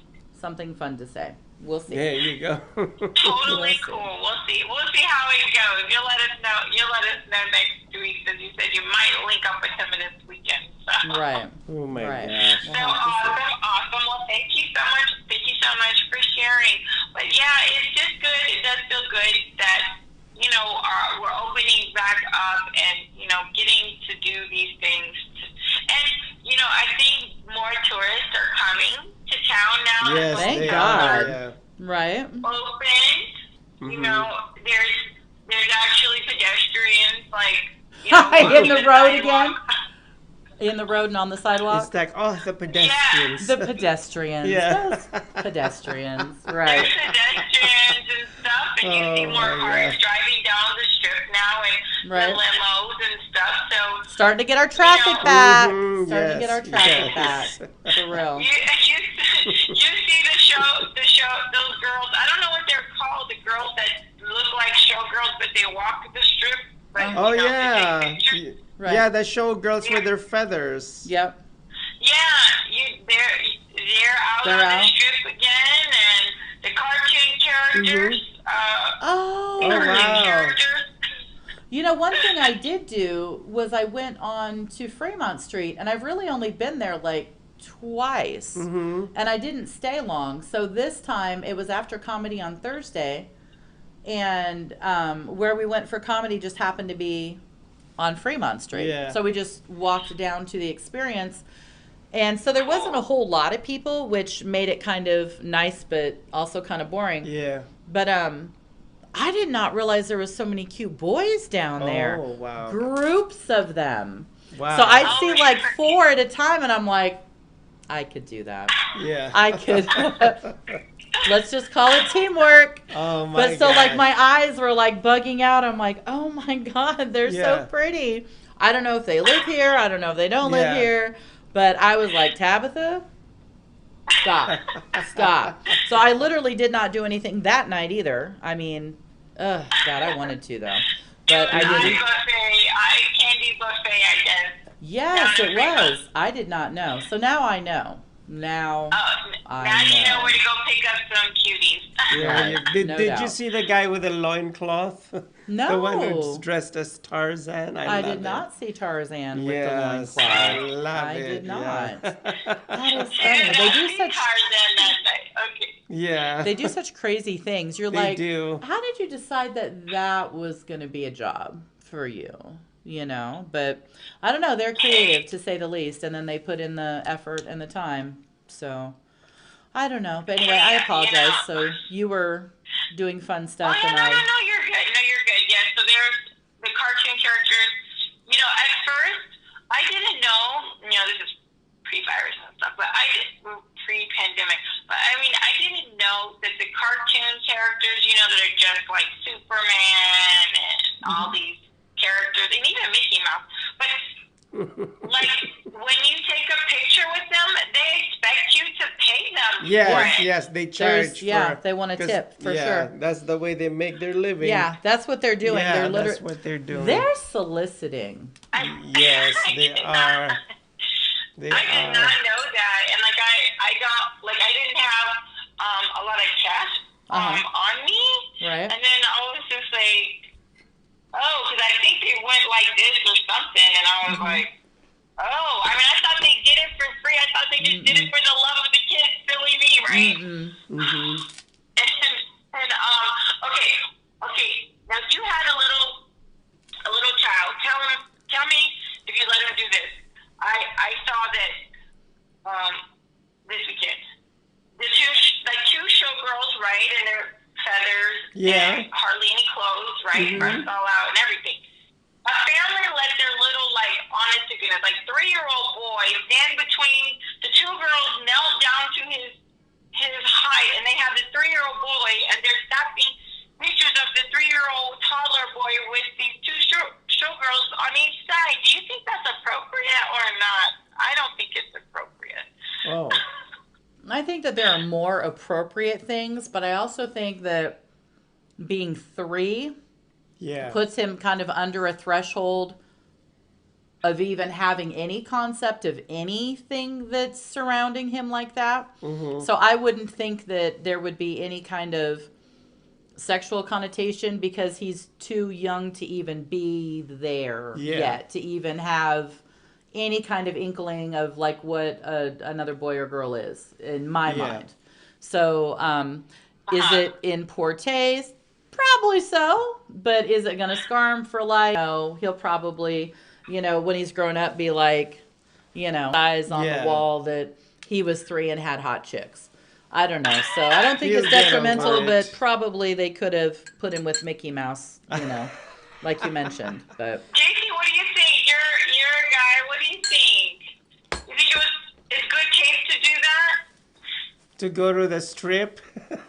something fun to say. We'll see. There you go. Totally see. cool. We'll see. We'll see how it goes. You'll let us know. You'll let us know next week, as you said you might link up with him this weekend. So. Right. Oh my Right. gosh. So awesome. Well, thank you so much. Thank you so much for sharing. But yeah, it's just good. It does feel good that, you know, we're opening back up and, you know, getting to do these things. And, you know, I think more tourists are coming to town now. Yes, Thank they God. are. Yeah. Right. Open. You know, there's actually pedestrians, like, you know, In walking the road sidewalk. In the road and on the sidewalk. It's like, oh, the pedestrians. The pedestrians. Yeah. Those pedestrians. There's Right. pedestrians and stuff, and you see Oh, more my cars gosh. driving down the strip now, and Right. the limos and stuff. So Starting to get our traffic know, back. Mhm, Starting to get our yes, traffic yes. back. For real. you see the show, they walk the strip. But, Oh you know, to yeah, take pictures. Right. yeah. The showgirls with their feathers. Yep. Yeah, they're out They're on out. the strip again, and the cartoon characters. Oh. Oh, Cartoon wow. characters. You know, one thing I did do was I went on to Fremont Street, and I've really only been there like twice, Mm-hmm. and I didn't stay long. So this time it was after comedy on Thursday, and where we went for comedy just happened to be on Fremont Street. Yeah. So we just walked down to the experience. And so there wasn't a whole lot of people, which made it kind of nice, but also kind of boring. Yeah. But I did not realize there was so many cute boys down there. Oh, wow. Groups of them. Wow. So I'd Oh, see like 4 at a time, and I'm like, I could do that. Yeah. I could. Let's just call it teamwork. Oh my But so like gosh. my eyes were like bugging out. I'm like, oh my God, they're Yeah. so pretty. I don't know if they live here. I don't know if they don't live Yeah. here. But I was like, Tabitha, stop. Stop. So I literally did not do anything that night either. I mean, God, I wanted to though. But I didn't. Candy buffet, I guess. Yes, it was. I did not know. So now I know. Now Now you know where to go pick up some cuties. Yeah, Right. did No did you doubt. see the guy with the loincloth? No. The one who's dressed as Tarzan? I love did it. not see Tarzan with Yes, the I loincloth. love I it. did not. Yeah. That is You funny. did They not do see such Tarzan that night. Okay. Yeah. they do such crazy things. You're They like, do. how did you decide that that was going to be a job for you? You know, but I don't know. They're creative to say the least, and then they put in the effort and the time. So I don't know. But anyway, I apologize. So you were doing fun stuff, Oh, and no, you're good. No, you're good. Yeah, so there's the cartoon characters. You know, at first, I didn't know, this is pre-virus and stuff, but pre-pandemic, but I mean, I didn't know that the cartoon characters, that are just like Superman and all these characters, and even Mickey Mouse, but like, when you take a picture with them, they expect you to pay them for it. Yes, they charge they want a 'cause, tip for yeah, sure. that's the way they make their living. Yeah, that's what they're doing. Yeah, They're that's what they're doing. They're soliciting. Yes, I they did are. not- They I did are. not know that, and like I didn't have a lot of cash on me, Right. and then I was just like, oh, because I think they went like this or something, and I was like, oh, I mean, I thought they did it for free. I thought they just did it for the love of the kids, silly me, right? Mm-hmm. And okay. Now you had a little child. Tell me if you let him do this. I saw that this weekend. The two showgirls, right, and their feathers, Yeah. and hardly any clothes, right, breasts all out and everything. A family let their little, honest to goodness, 3-year-old boy stand between the two girls, knelt down to his height, and they have this 3-year-old boy, and they're snapping pictures of the 3-year-old toddler boy with these two showgirls on each side. Do you think that's appropriate or not? I don't think it's appropriate. Oh. I think that there are more appropriate things, but I also think that being 3 Yeah. puts him kind of under a threshold of even having any concept of anything that's surrounding him like that. So I wouldn't think that there would be any kind of sexual connotation because he's too young to even be there yet, to even have any kind of inkling of what another boy or girl is in my mind. So is it in poor taste? Probably so, but is it going to scar him for life? No, he'll probably, when he's grown up, be like, eyes on the wall that he was 3 and had hot chicks. I don't know. So I don't think He'll it's get detrimental, over it. but probably they could have put him with Mickey Mouse, like you mentioned. But JC, what do you think? You're a guy. What do you think? You think it's good taste to do that? To go to the strip?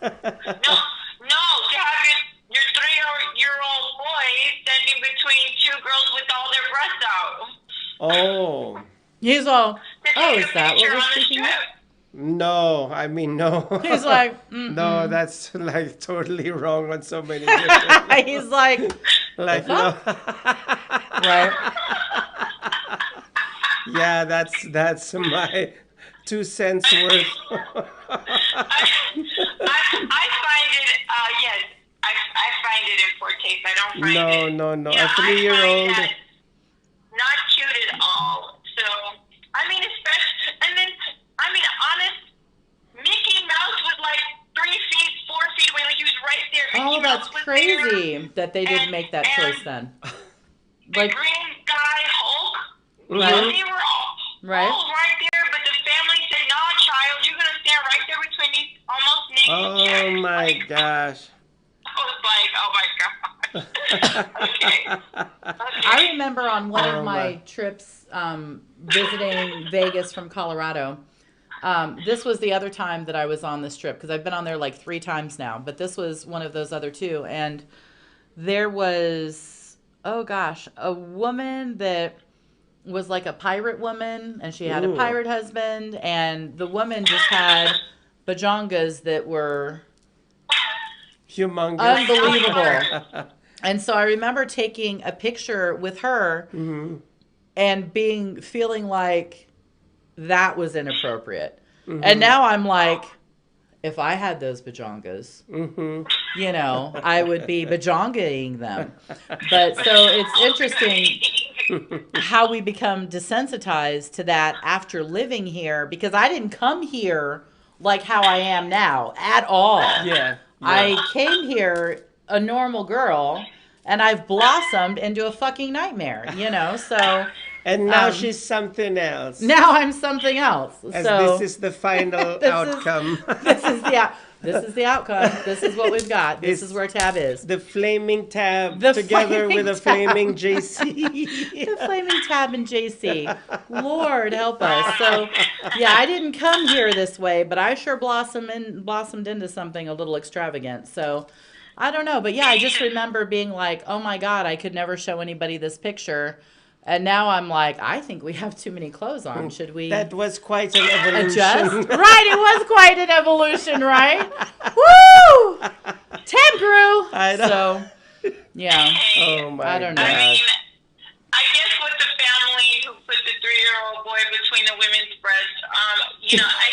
No, to have your 3-year-old boy standing between two girls with all their breasts out. Oh. he's all, To oh, take is a that what picture we're on the speaking of? strip. No, I mean, no. He's like, no, that's like totally wrong on so many different. he's like, Like, no. right? Yeah, that's my 2 cents worth. I find it, yes, I find it in poor taste. I don't find it. No. You know, A 3-year-old. I find that not cute at all. So, I mean, especially, and then, I mean, honest, Mickey Mouse was like 3 feet, 4 feet away. Like, he was right there. Oh, Mickey that's Mouse was crazy there. that they didn't And- make that and choice then. The Like, green guy, Hulk, Right. they were all Right. right there, but the family said, no, child, you're going to stand right there between these almost naked Oh chairs. my Like, gosh. I was like, oh my gosh. Okay. I remember on one Oh, of my my. trips visiting Vegas from Colorado. This was the other time that I was on this trip because I've been on there like 3 times now, but this was one of those other 2. And there was, oh gosh, a woman that was like a pirate woman, and she had a Ooh. pirate husband, and the woman just had bajongas that were Humongous. unbelievable. And so I remember taking a picture with her and feeling like that was inappropriate. And now I'm like, if I had those bajongas, you know, I would be bajongaing them. But so it's interesting how we become desensitized to that after living here, because I didn't come here like how I am now at all. Yeah. I came here a normal girl, and I've blossomed into a fucking nightmare, you know? So And now Um, she's something else. now I'm something else. As So this is the final This is- outcome. this is the outcome. This is what we've got. This is where Tab is. The flaming tab The together with a flaming flaming JC. The flaming Tab and JC. Lord help us. So yeah, I didn't come here this way, but I sure blossomed into something a little extravagant. So I don't know, but yeah, I just remember being like, oh my God, I could never show anybody this picture. And now I'm like, I think we have too many clothes on. Should we That was quite an evolution. adjust? Right, it was quite an evolution, right? Woo! Tab grew. I know. So, yeah. Oh my I don't know. I mean, gosh. I guess with the family who put the 3-year-old boy between the women's breasts, you know, I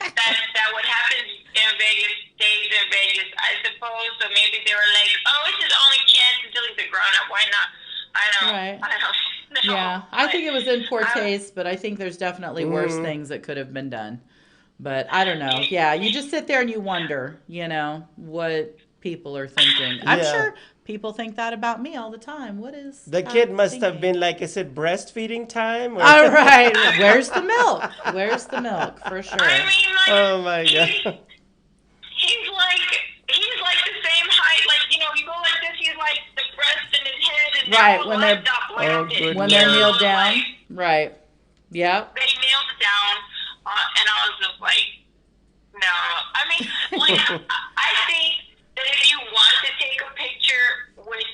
guess that what happens in Vegas stays in Vegas, I suppose. So maybe they were like, oh, it's his only chance until he's a grown up. Why not? I don't know. Yeah, I think it was in poor I- taste, but I think there's definitely worse things that could have been done. But I don't know. Yeah, you just sit there and you wonder, you know, what people are thinking. I'm Yeah. sure people think that about me all the time. What is The Tab kid must have thinking? been like, is it breastfeeding time? Or- All right, where's the milk? Where's the milk for sure? I mean, like, Oh my he's god. like the same height. Like, you know, you go like this, he's like the breast in his head, and Right, they're when all they're- lined up like Oh, this, goodness. When they're you know, kneeled down, like, right? Yep. they kneeled down, and I was just like, no. I mean, like, I think that if you want to take a picture with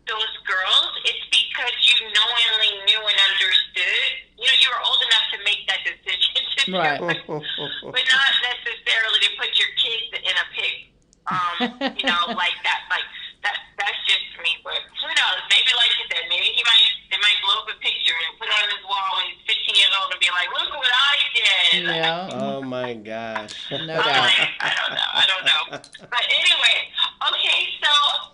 those girls, it's because you knowingly knew and understood. You know, you were old enough to make that decision to do Right. it, but not necessarily to put your kids in a pig. You know, like that. Like that's just me. But who knows? Maybe like you said, maybe they might blow up a picture and put it on his wall when he's 15 years old and be like, look what I did. Yeah. Oh my gosh. No doubt. I don't know. But anyway, okay, so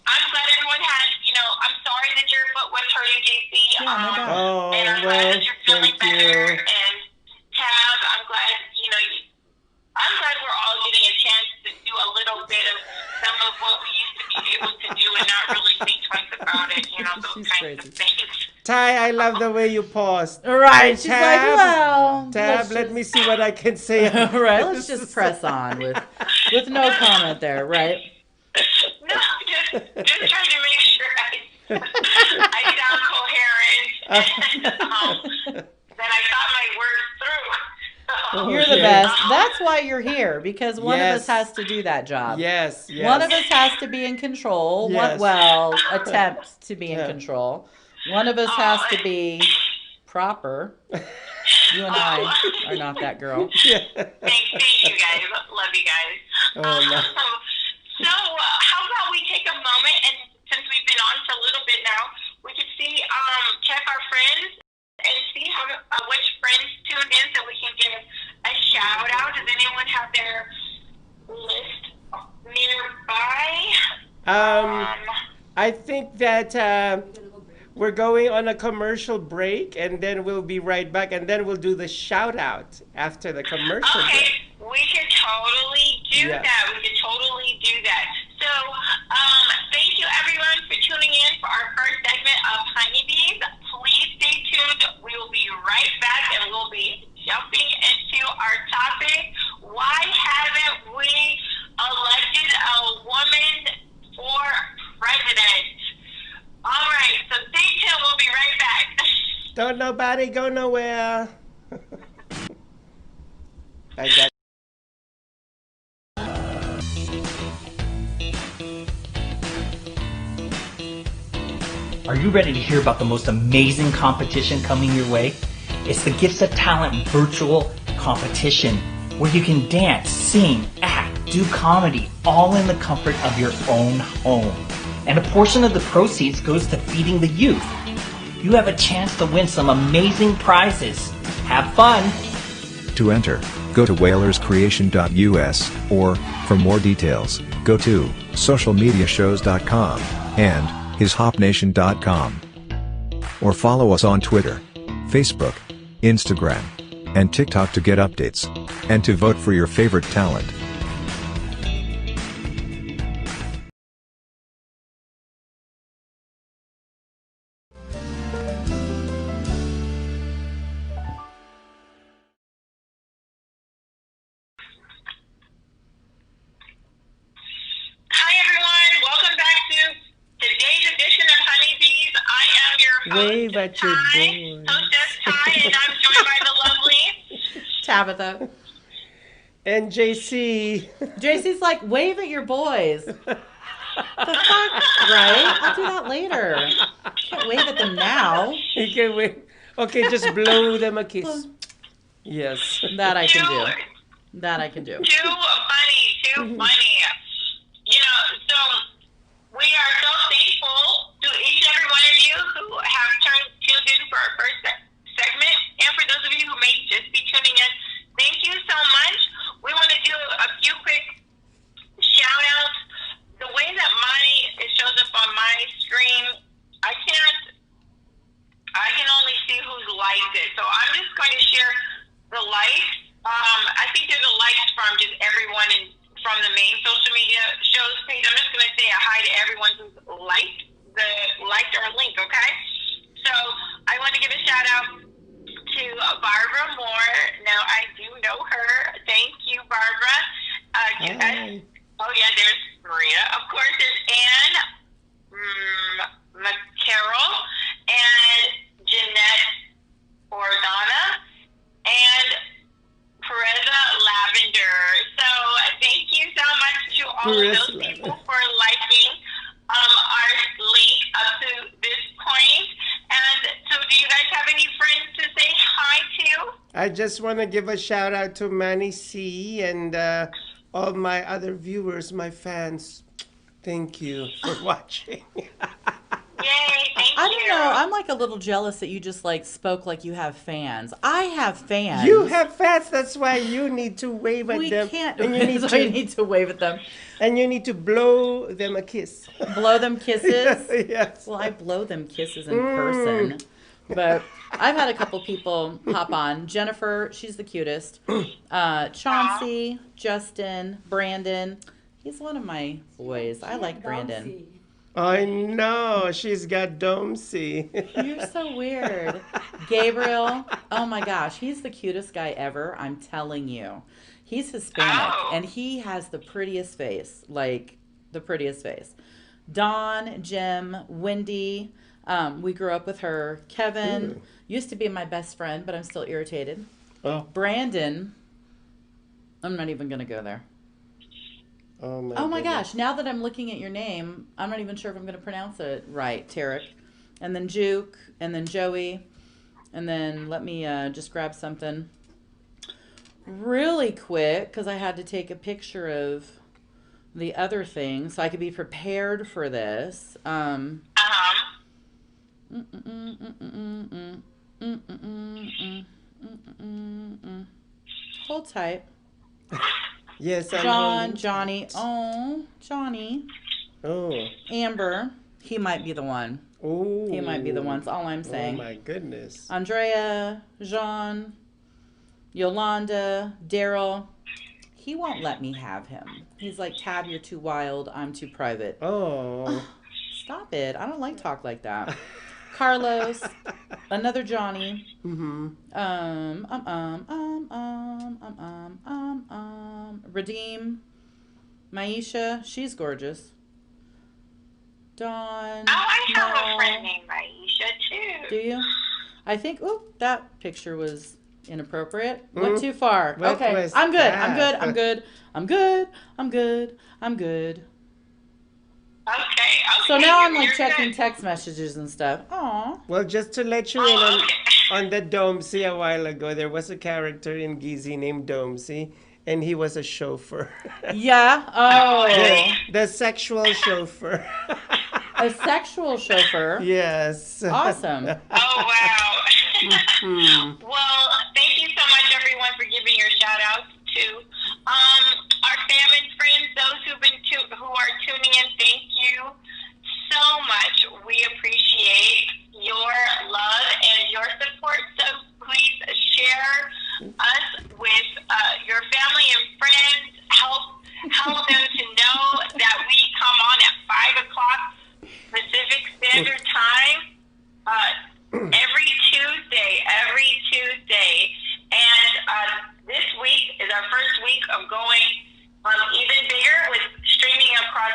I'm glad everyone had, you know, I'm sorry that your foot was hurting, JC. Yeah, no doubt. Oh, and I'm glad well, that you're feeling thank better. you. And Tab, I'm glad, you know, I'm glad we're all getting a chance to do a little bit of some of what we used to be able to do and not really think twice about it, you know, those She's kinds of crazy. things. Ty, I love the way you paused. Right. She's like, Tab, well, Tab, let me see what I can say. Right. Let's just press on with no comment there. Right. No, just trying to make sure I sound coherent and that I got my words through. You're the Okay. best. That's why you're here, because one of us Yes. has to do that job. Yes, yes. One of us has to be in control. Yes. Attempt to be in Yeah. control. One of us has to be proper. You and I are not that girl. Yeah. Thank you guys. Love you guys. Oh, my. So how about we take a moment, and since we've been on for a little bit now, we could see, check our friends and see how which friends tuned in, so we can give a shout out. Does anyone have their list nearby? I think that we're going on a commercial break, and then we'll be right back, and then we'll do the shout out after the commercial break. Okay, we could totally do Yes. that. We could totally do that. So, thank you everyone for tuning in for our first segment of Honeybees. Please stay tuned. We will be right back, and we'll be jumping into our topic. Why haven't we elected a woman for president? All right, so stay tuned. We'll be right back. Don't nobody go nowhere. I got. Are you ready to hear about the most amazing competition coming your way? It's the Gifts of Talent virtual competition where you can dance, sing, act, do comedy, all in the comfort of your own home. And a portion of the proceeds goes to feeding the youth. You have a chance to win some amazing prizes. Have fun! To enter, go to whalerscreation.us, or, for more details, go to socialmediashows.com and hishopnation.com. Or follow us on Twitter, Facebook, Instagram, and TikTok to get updates, and to vote for your favorite talent. Hi everyone, welcome back to today's edition of Honeybees. I am your host, Wave at your Ty, boy. hostess Ty, and I'm joined by the lovely. Tabitha. And JC. JC's like, wave at your boys. The fuck? Right? I'll do that later. Can't wave at them now. You can wait. Okay, just blow them a kiss. Yes. That I can do. That I can do. Too funny. You know, so we are so thankful to each and every one of you who have tuned in for our first segment. And for those of you who may just be tuning in, thank you so much. We want to do a few quick shout outs. The way that it shows up on my screen, I can only see who's liked it. So I'm just going to share the likes. I think there's a likes from just everyone from the main social media shows page. I'm just going to say a hi to everyone who's liked our link, okay? So I want to give a shout out to Barbara Moore. Now I do know her. Thank you, Barbara. Hi. Oh yeah, there's Maria. Of course, there's Anne, McCarroll, and Jeanette Ordana, and Pereza Lavender. So thank you so much to all of those people for liking our link up to this point. And so do you guys have any friends to say hi to? I just want to give a shout out to Manny C and all my other viewers, my fans. Thank you for watching. Yay, thank I you. don't know. I'm like a little jealous that you just like spoke like you have fans. I have fans. You have fans, that's why you need to wave at We them. can't. And you need That's why you to, need to wave at them. and you need to blow them a kiss. Blow them kisses. Yes. Well, I blow them kisses in person. But I've had a couple people hop on. Jennifer, she's the cutest. Chauncey, Justin, Brandon. He's one of my boys. I like Brandon. I know, she's got domesy. You're so weird. Gabriel, oh my gosh, he's the cutest guy ever. I'm telling you. He's Hispanic, and he has the prettiest face. Like, the prettiest face. Dawn, Jim, Wendy, we grew up with her. Kevin, used to be my best friend, but I'm still irritated. Oh. Brandon, I'm not even going to go there. Oh my, Gosh, now that I'm looking at your name, I'm not even sure if I'm going to pronounce it right. Tarek. And then Juke, and then Joey, and then let me just grab something. really quick because I had to take a picture of the other thing so I could be prepared for this. Hold tight. Yes, I'm John, holding Johnny. tight. Oh, Johnny. Oh. Amber. He might be the one. Oh. He might be the one. That's all I'm Oh saying. my goodness. Andrea, Jean, Yolanda, Daryl. He won't let me have him. He's like, Tab, you're too wild. I'm too private. Oh. Stop it. I don't like talk like that. Carlos, another Johnny. Redeem, Maisha, she's gorgeous. Dawn. Oh, I have Mel. a friend named Aisha too. Do you? I think. Oh, that picture was inappropriate. Went too far. What Okay, was I'm good. that? I'm good. I'm good. I'm good. I'm good. I'm good. Okay. So now I'm like you're checking good. text messages and stuff. Aw. Well, just to let you in on the Domesy a while ago, there was a character in Gizi named Domesy, and he was a chauffeur. Yeah. Oh. The sexual chauffeur. A sexual chauffeur. Yes. Awesome. Oh, wow. Well, thank you so much, everyone, for giving your shout outs to our family and friends, those who are tuning in. Thank you so much. We appreciate your love and your support. So please share us with your family and friends. Help them to know that we come on at 5 o'clock Pacific Standard Time every Tuesday. And this week is our first week of going even bigger with streaming across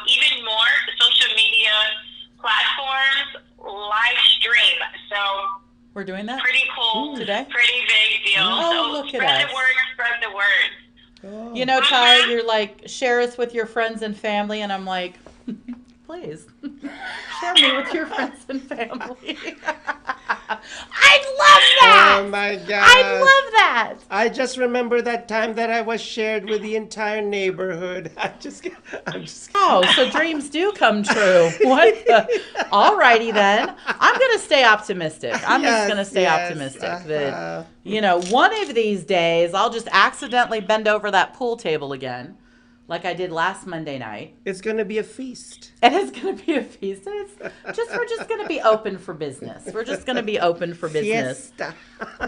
even more social media platforms, live stream. So We're doing that? pretty cool. Today? Pretty big deal. Oh, so look at spread us. the word, spread the word. You know, Ty, you're like, share us with your friends and family. And I'm like, please, share me with your friends and family. I love that. Oh my God. I love that. I just remember that time that I was shared with the entire neighborhood. I'm just Oh, so dreams do come true. What the? Alrighty then. I'm going to stay optimistic. I'm just going to stay optimistic that, you know, one of these days I'll just accidentally bend over that pool table again, like I did last Monday night. It's going to be a feast. And it's going to be a feast. We're just going to be open for business. We're just going to be open for business. Fiesta.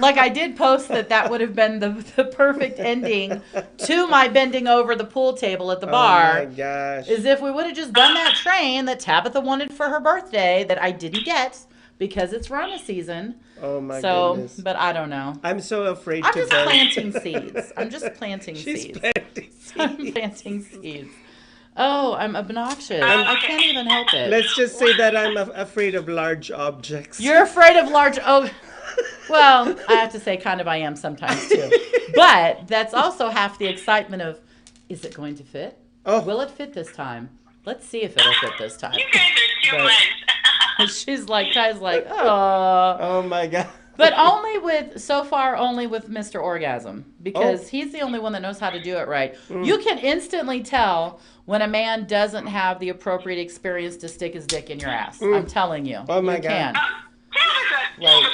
Like I did post that would have been the perfect ending to my bending over the pool table at the bar. Oh my gosh. Is if we would have just done that train that Tabitha wanted for her birthday that I didn't get because it's Rona season. Oh my So, goodness. but I don't know. I'm so afraid I'm to just bend. planting seeds. I'm just planting She's seeds. planting I'm seeds. planting seeds. Oh, I'm obnoxious. I can't even help it. Let's just say that I'm afraid of large objects. You're afraid of large. Oh, well, I have to say, kind of, I am sometimes too. But that's also half the excitement of, is it going to fit? Oh. Will it fit this time? Let's see if it'll fit this time. You guys are too But- much. She's like, Ty's like, oh. Oh my God. But so far, only with Mr. Orgasm, because he's the only one that knows how to do it right. You can instantly tell when a man doesn't have the appropriate experience to stick his dick in your ass. I'm telling you. Oh my you God. can. Tabitha.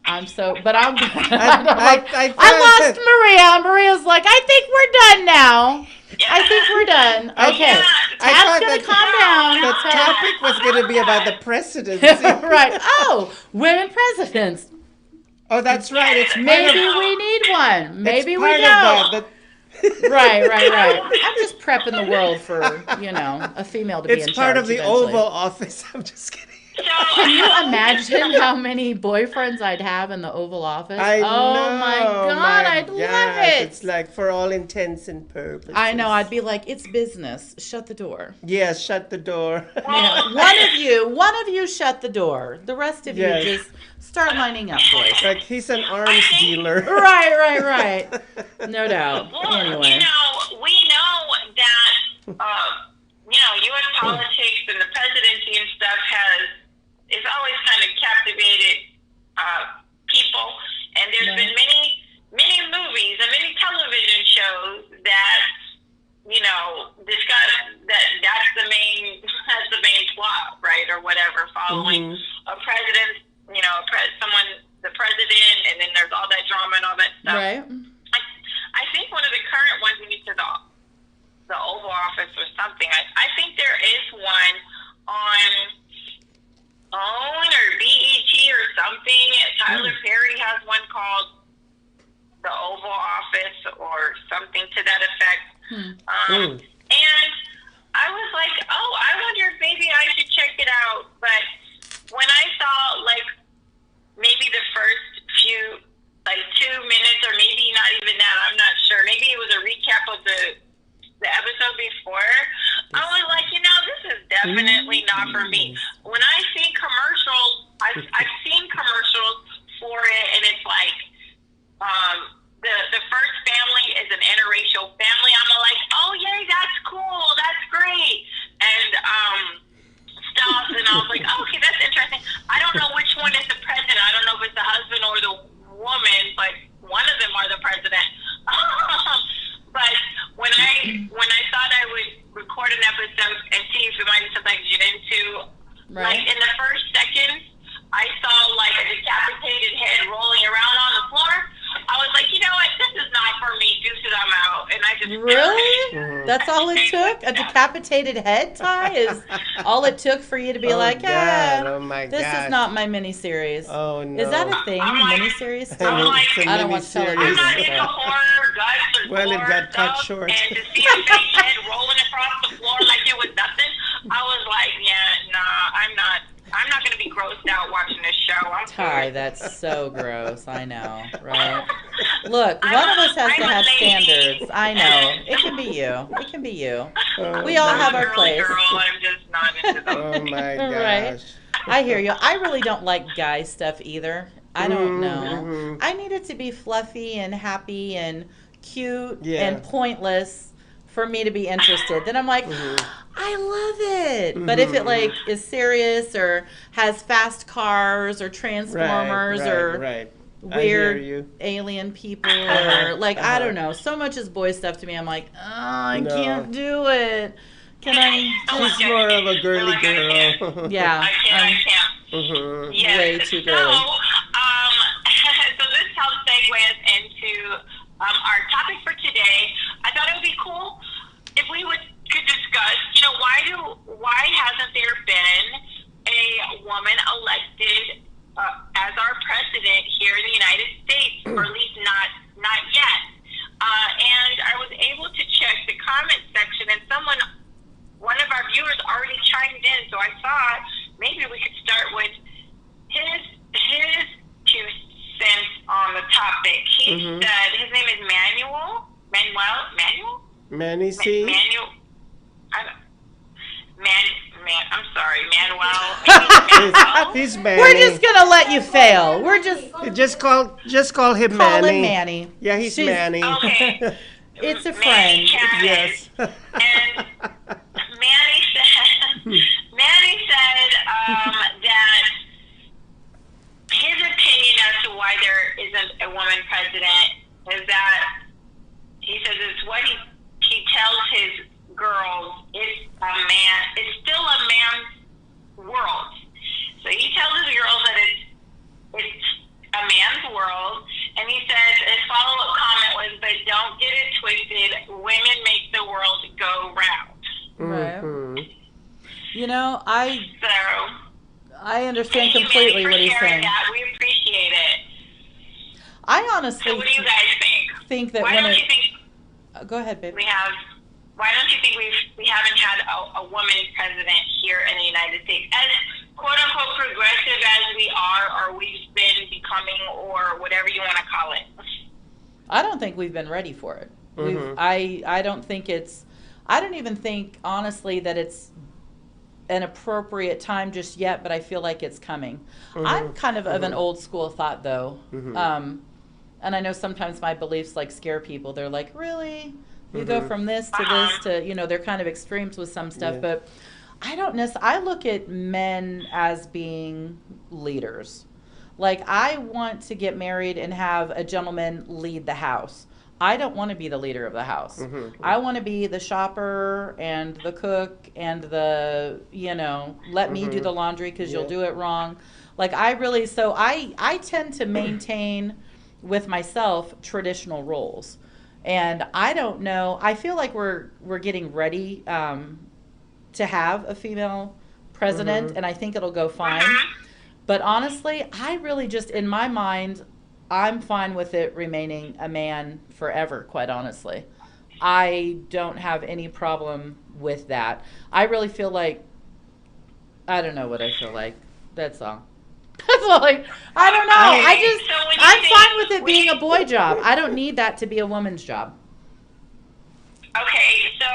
I'm so, but I'm, I I lost Maria. Maria's like, I think we're done now. I think we're done. Okay. I Tab's thought going that to calm down. the topic was going to be about the presidency. Right. Oh, women presidents. Oh, that's right. It's part Maybe of, we need one. Maybe it's we part don't. of that. Right. I'm just prepping the world for, a female to be in It's charge. part of the eventually. Oval Office. I'm just kidding. Can you imagine how many boyfriends I'd have in the Oval Office? I know. Oh my God, I'd love it. It's like for all intents and purposes. I know. I'd be like, it's business. Shut the door. Yes, shut the door. Yeah, one of you shut the door. The rest of Yes. you just start lining up, boys. Like he's an arms dealer. Right. No doubt. Well, Anyway. we know that, U.S. politics and the presidency and stuff is always kind of captivated people. And there's been many movies and many when a president, the president, and then there's all that drama and all that stuff. Right. I think one of the current ones, when you said the Oval Office or something, I think there is one on OWN or BET or something. Tyler Perry has one called the Oval Office or something to that effect. And I was like, oh, I wonder if maybe I should check it out. But when I saw, like, maybe the first few, like, 2 minutes or maybe not even that, I'm not sure. Maybe it was a recap of the episode before. I was like, this is definitely not for me. When I see commercials, I've seen commercials for it, and it's like, the first family is an interracial family. I'm like, oh yay, that's cool, that's great, and stuff. And I was like, oh, okay, that's interesting. I don't know which one is the president. I don't know if it's the husband or the woman, but one of them are the president. But when I thought I would record an episode and see if it might be something I could get into, like in the first second, I saw like a decapitated head rolling around on the floor. I was like, you know what? This is not for me. Deuces, I'm out. And I just really? That's all it took? A decapitated head, Ty? Is all it took for you to be like, this is not my miniseries. Oh no! Is that a thing? Miniseries? I'm like, I don't watch television. I'm not into horror, guts, or well, it got cut stuff, short. And to see a fake head rolling across the floor like it was nothing, I was like, I'm not going to be grossed out watching this show. I'm Ty, good. that's so gross. I know, right? Look, one of us has to have standards. I know. It can be you. It can be you. We all have our place. Girl, I'm just not into those Oh my gosh. Right. I hear you. I really don't like guy stuff either. I don't know. I need it to be fluffy and happy and cute and pointless for me to be interested. Then I'm like, I love it. But if it like is serious or has fast cars or transformers or weird alien people or like I don't know, so much is boy stuff to me. I'm like, I can't do it. Can I? She's more of a girly girl. Yeah, I can't. Yes. Way too girly. So this helps segue us into our topic for today. I thought it would be cool if we could discuss, why hasn't there been a woman elected as our president here in the United States, or at least not yet? And I was able to check the comment section, and one of our viewers already chimed in, so I thought maybe we could start with his 2 cents on the topic. He said, his name is Manuel? Manny C? I'm sorry, Manuel. He's Manny. We're just gonna let you fail. We're just call him Manny. call him Manny. Yeah, he's Manny. Okay. It's a friend. Yes. And Manny said that his opinion as to why there isn't a woman president is that he says it's what he tells his girls it's still a man's world. So he tells his girls that it's a man's world, and he says his follow-up comment was, but don't get it twisted, women make the world go round. Right. I understand completely what he's saying. That. We appreciate it. I honestly So what do you guys think that Why women... don't you think Go ahead, babe. why don't you think we haven't had a woman president here in the United States? As quote-unquote progressive as we are, or we've been becoming, or whatever you want to call it. I don't think we've been ready for it. I don't think I don't even think, honestly, that it's an appropriate time just yet, but I feel like it's coming. I'm kind of an old school thought, though. And I know sometimes my beliefs like scare people. They're like, really? You go from this to this to, they're kind of extremes with some stuff. But I don't necessarily, I look at men as being leaders. Like, I want to get married and have a gentleman lead the house. I don't want to be the leader of the house. I want to be the shopper and the cook and the, let me do the laundry because you'll do it wrong. Like I tend to maintain with myself traditional roles. And I don't know, I feel like we're getting ready to have a female president, and I think it'll go fine. But honestly, I really just, in my mind, I'm fine with it remaining a man forever, quite honestly. I don't have any problem with that. I really feel like, I don't know what I feel like. That's all. That's all. Like, I don't know. I'm fine with it being a boy job. I don't need that to be a woman's job. Okay, so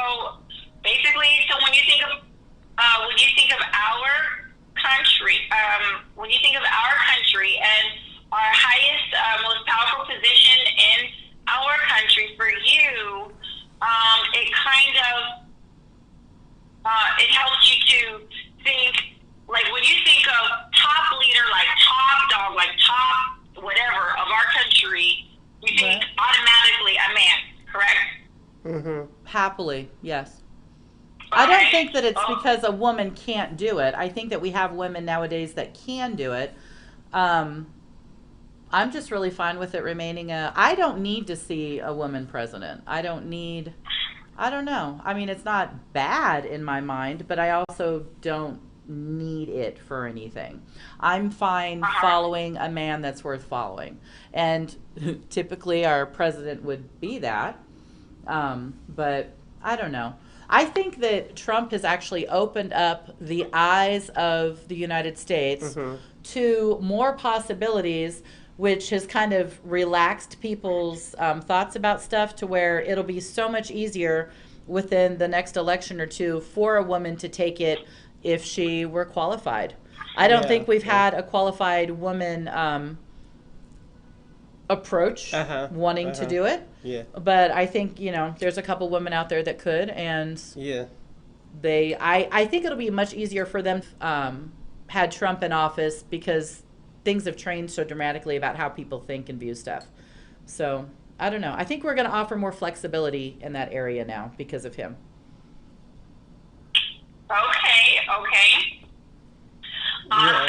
basically, when you think of our country, and our highest, most powerful position in our country for you, it kind of it helps you to think, like when you think of top leader, like top dog, like top whatever of our country, you think automatically a man, correct? Happily, yes. I don't think that it's because a woman can't do it. I think that we have women nowadays that can do it. I'm just really fine with it remaining I don't need to see a woman president. I don't know. I mean, it's not bad in my mind, but I also don't need it for anything. I'm fine following a man that's worth following. And typically our president would be that. But I don't know. I think that Trump has actually opened up the eyes of the United States to more possibilities, which has kind of relaxed people's thoughts about stuff to where it'll be so much easier within the next election or two for a woman to take it if she were qualified. I don't think we've had a qualified woman approach wanting to do it. Yeah. But I think, there's a couple women out there that could, and I think it'll be much easier for them had Trump in office because things have changed so dramatically about how people think and view stuff. So, I don't know. I think we're going to offer more flexibility in that area now because of him. Okay. Awesome.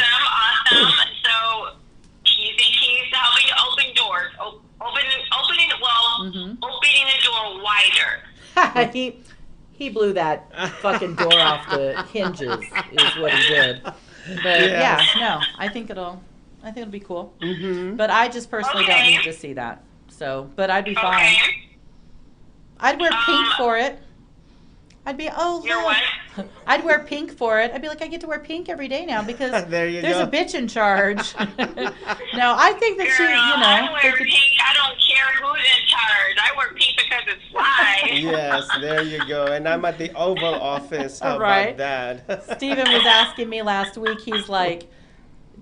So, you think he's helping to open doors, opening the door wider? he blew that fucking door off the hinges is what he did. But I think it'll be cool. But I just personally don't need to see that. So, but I'd be fine. I'd wear pink for it. I'd be, I'd wear pink for it. I'd be like, I get to wear pink every day now because there's a bitch in charge. No, I think that I wear pink. I don't care who's in charge. I wear pink because it's fly. Yes, there you go. And I'm at the Oval Office. How about that? Steven was asking me last week. He's like,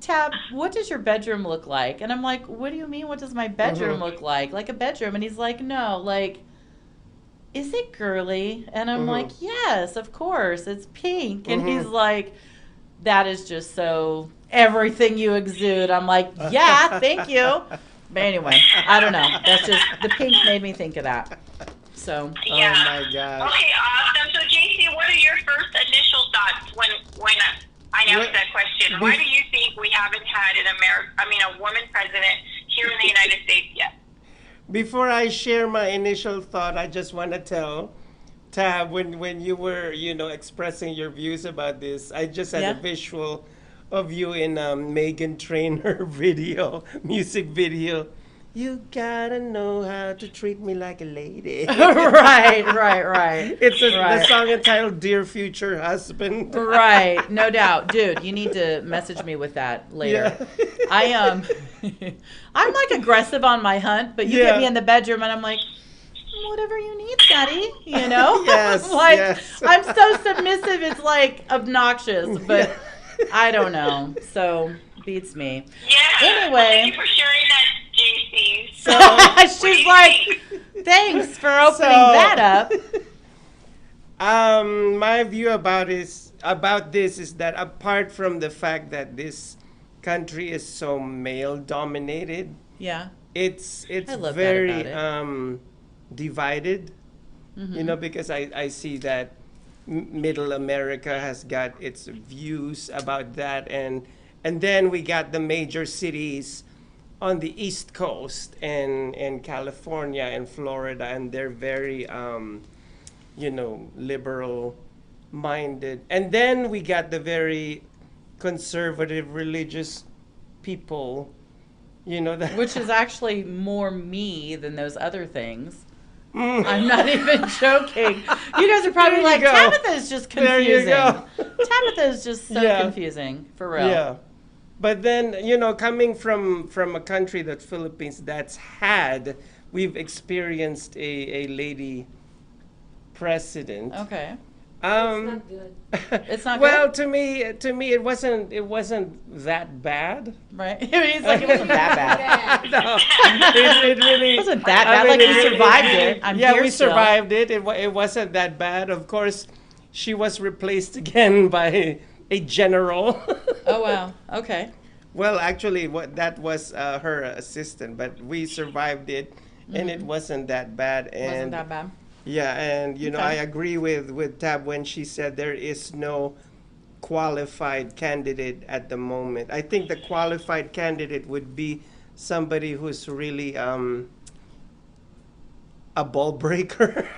Tab, what does your bedroom look like? And I'm like, what do you mean? What does my bedroom look like? Like a bedroom? And he's like, no, like, is it girly? And I'm like, yes, of course, it's pink. And he's like, that is just so everything you exude. I'm like, yeah, thank you. But anyway, I don't know. That's just, the pink made me think of that. So. Yeah. Oh my gosh. Okay, awesome. So JC, what are your first initial thoughts when I asked that question? Why do you think we haven't had a woman president here in the United States yet? Before I share my initial thought, I just want to tell Tab, when you were, expressing your views about this, I just had a visual of you in Meghan Trainor music video. You gotta know how to treat me like a lady. Right. It's the song entitled Dear Future Husband. Right, no doubt. Dude, you need to message me with that later. Yeah. I'm like aggressive on my hunt, but you get me in the bedroom and I'm like, whatever you need, Daddy, Yes, yes. I'm so submissive, it's like obnoxious, but I don't know. So, beats me. Yeah. Anyway. Well, thank you for sharing that, JC. So, she's like, thanks for opening that up. My view about this is that apart from the fact that this country is so male dominated, it's I love very that about it. divided, because I see that Middle America has got its views about that, and then we got the major cities on the East Coast and California and Florida, and they're very liberal minded, and then we got the very conservative religious people, that Which is actually more me than those other things. I'm not even joking. You guys are probably like, go. Tabitha is just There you confusing. go. Tabitha is just so Yeah. confusing, for real. Yeah. But then, coming from a country, that Philippines, we've experienced a lady president. Okay. It's not good. It's not Well, good, to me, it wasn't that bad. right? He's like, it wasn't that bad. No, it really It wasn't that bad. Like, we survived it. I'm yeah, here we still. survived it. It wasn't that bad. Of course, she was replaced again by a general. Oh, wow. Okay. Well, actually, that was her assistant, but we survived it, and it wasn't that bad. And Wasn't that bad. yeah, and Okay. I agree with Tab when she said there is no qualified candidate at the moment. I think the qualified candidate would be somebody who's really a ball breaker.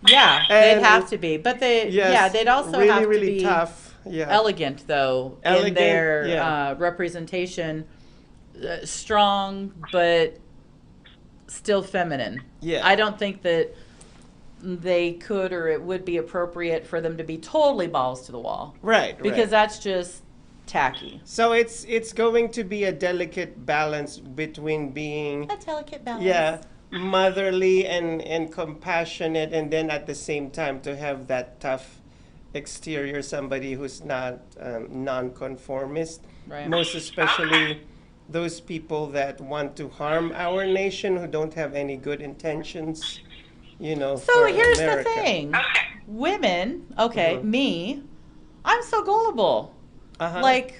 Yeah, And- they'd have to be. But they'd also really, have to really be tough. Yeah. elegant, though, in Elegant, their yeah. representation. Strong, but still feminine. Yeah. I don't think that they could or it would be appropriate for them to be totally balls to the wall. Right. Because that's just tacky. So it's going to be a delicate balance between being A delicate balance. yeah, motherly and compassionate, and then at the same time to have that tough exterior, somebody who's not nonconformist. Right. Most especially those people that want to harm our nation, who don't have any good intentions, So for here's America. the thing. Okay. Women, okay, Mhm. me, I'm so gullible. Uh-huh. Like,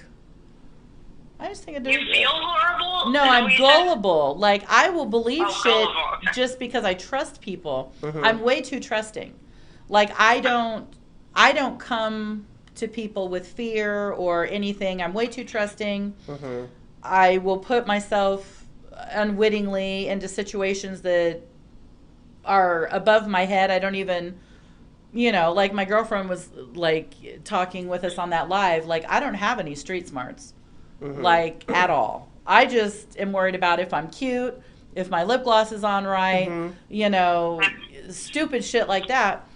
I just think I do. You feel horrible? No, Is that I'm what you said? gullible. Like, I will believe Oh, shit gullible, okay. just because I trust people. Mhm. I'm way too trusting. Like, I don't come to people with fear or anything. I'm way too trusting. Mhm. I will put myself unwittingly into situations that are above my head. I don't even, like my girlfriend was like talking with us on that live. Like, I don't have any street smarts, like at all. I just am worried about if I'm cute, if my lip gloss is on right, stupid shit like that.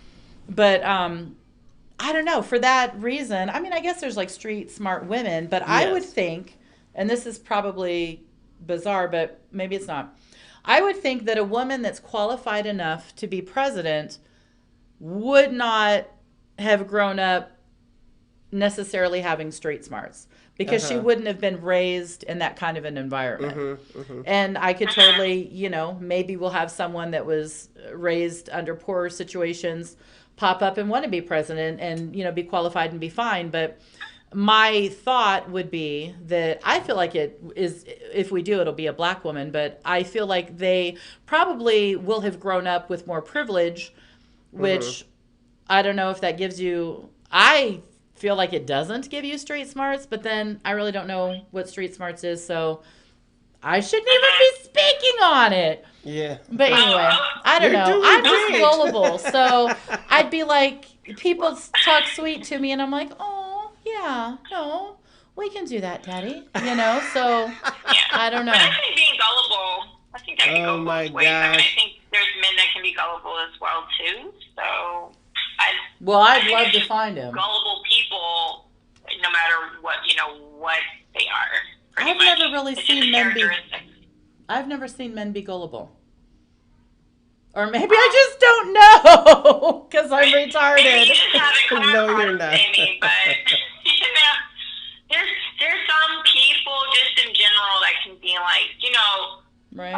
But I don't know. For that reason, I mean, I guess there's like street smart women, but I would Yes. think, and this is probably bizarre, but maybe it's not. I would think that a woman that's qualified enough to be president would not have grown up necessarily having street smarts because she wouldn't have been raised in that kind of an environment. And I could totally, maybe we'll have someone that was raised under poorer situations pop up and want to be president and, be qualified and be fine. But my thought would be that I feel like it is, if we do, it'll be a black woman, but I feel like they probably will have grown up with more privilege, which I don't know if that gives you, I feel like it doesn't give you street smarts, but then I really don't know what street smarts is, so I shouldn't even be speaking on it. Yeah. But anyway, I don't You're know. doing I'm just great. gullible. So I'd be like, people talk sweet to me, and I'm like, oh, yeah, no, we can do that, Daddy. So I don't know. But I think being gullible, I think that can Oh go my both ways. I gosh. think there's men that can be gullible as well, too. So Well, I'd love to find him. gullible people, no matter what, what they are. pretty I've much. never really It's seen just a men be- characteristic. I've never seen men be gullible. Or maybe I just don't know because I'm Maybe retarded. you just haven't come No, across you're not. any, but there's some people just in general that can be like, Right?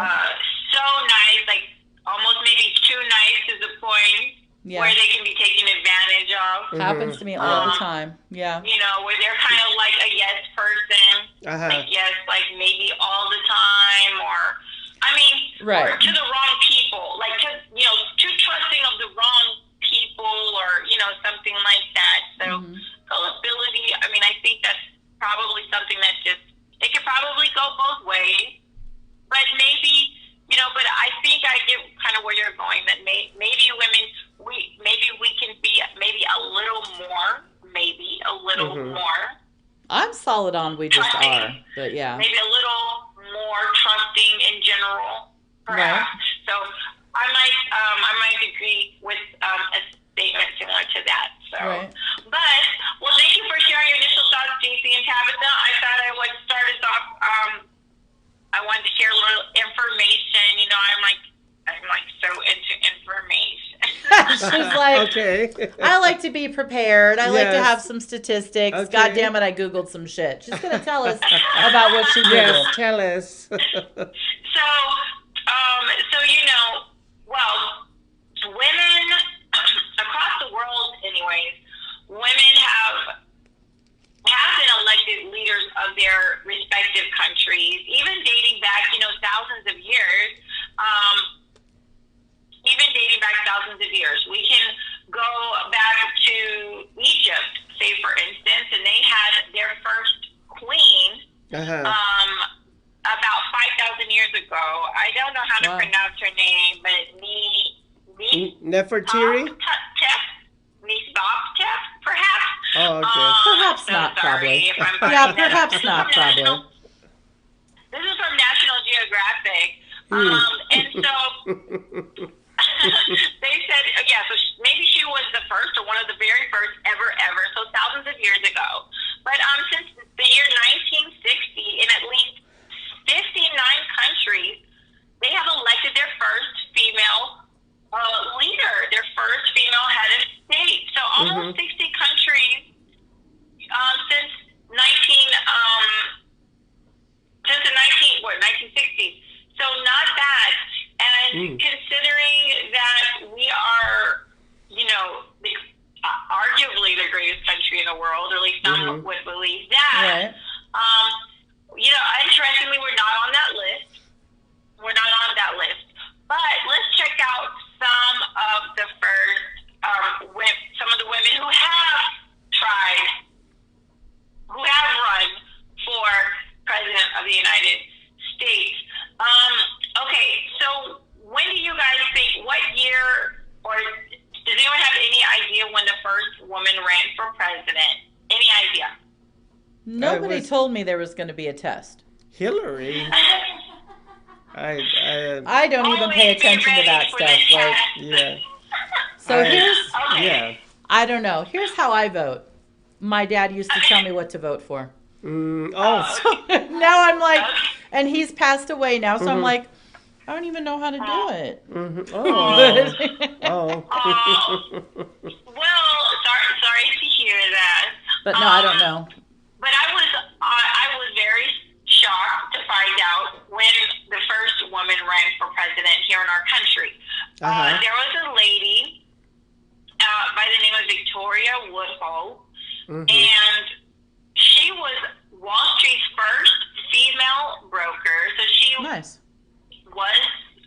so nice, like almost maybe too nice to the point Yeah. where they can be taken advantage of. Happens to me all the time. Yeah. Where they're kind of like a yes person, Uh-huh. like yes, like maybe all the time, or I mean, Right. or to the wrong people, like 'cause something that just, it could probably go both ways. But maybe, but I think I get kind of where you're going, that maybe women, maybe we can be maybe a little more, more. I'm solid on we just Trusting. are, but yeah. Maybe a little more trusting in general, perhaps. Right. So I might agree with a statement similar to that. So, Right. But thank you for sharing your initial thoughts, JC and Tabatha. I thought I would start us off. I wanted to share a little information. I'm like so into information. She's like, Okay. I like to be prepared. I like to Yes. have some statistics. Okay. God damn it, I Googled some shit. She's going to tell us about what she Googled. Yes, tell us. Women across the world, anyways, women have been elected leaders of their respective countries, even dating back, thousands of years. We can go back to Egypt, say for instance, and they had their first queen about 5,000 years ago. I don't know how to pronounce her name, but Nefertiri? Nisbah, perhaps. Oh, okay. Perhaps so not, sorry probably. if I'm Yeah, butchering that. perhaps not, probably. This is from National Geographic. And so they said, so maybe she was the first or one of the very first ever, so thousands of years ago. But since the year 1960, in at least 59 countries, they have elected their first female leader, their first female head of state. So almost 60 countries since the 1960s. So not bad. And considering that we are, arguably the greatest country in the world, or at least some would believe that. Right. Interestingly, we're not on that list. But let's check out some of the women who have run for president of the United States. Okay, so when do you guys think, what year, or does anyone have any idea when the first woman ran for president? Any idea? Nobody told me there was going to be a test. Hillary? I don't even pay attention to that stuff. Like, yeah. so here's, Yeah. I don't know. Here's how I vote. My dad used to tell me what to vote for. Now I'm like, and he's passed away now, so I'm like, I don't even know how to do it. Well, sorry to hear that. But no, I don't know. But I was very shocked to find out when the first woman ran for president here in our country. There was a lady by the name of Victoria Woodhull, and she was Wall Street's first female broker. So she was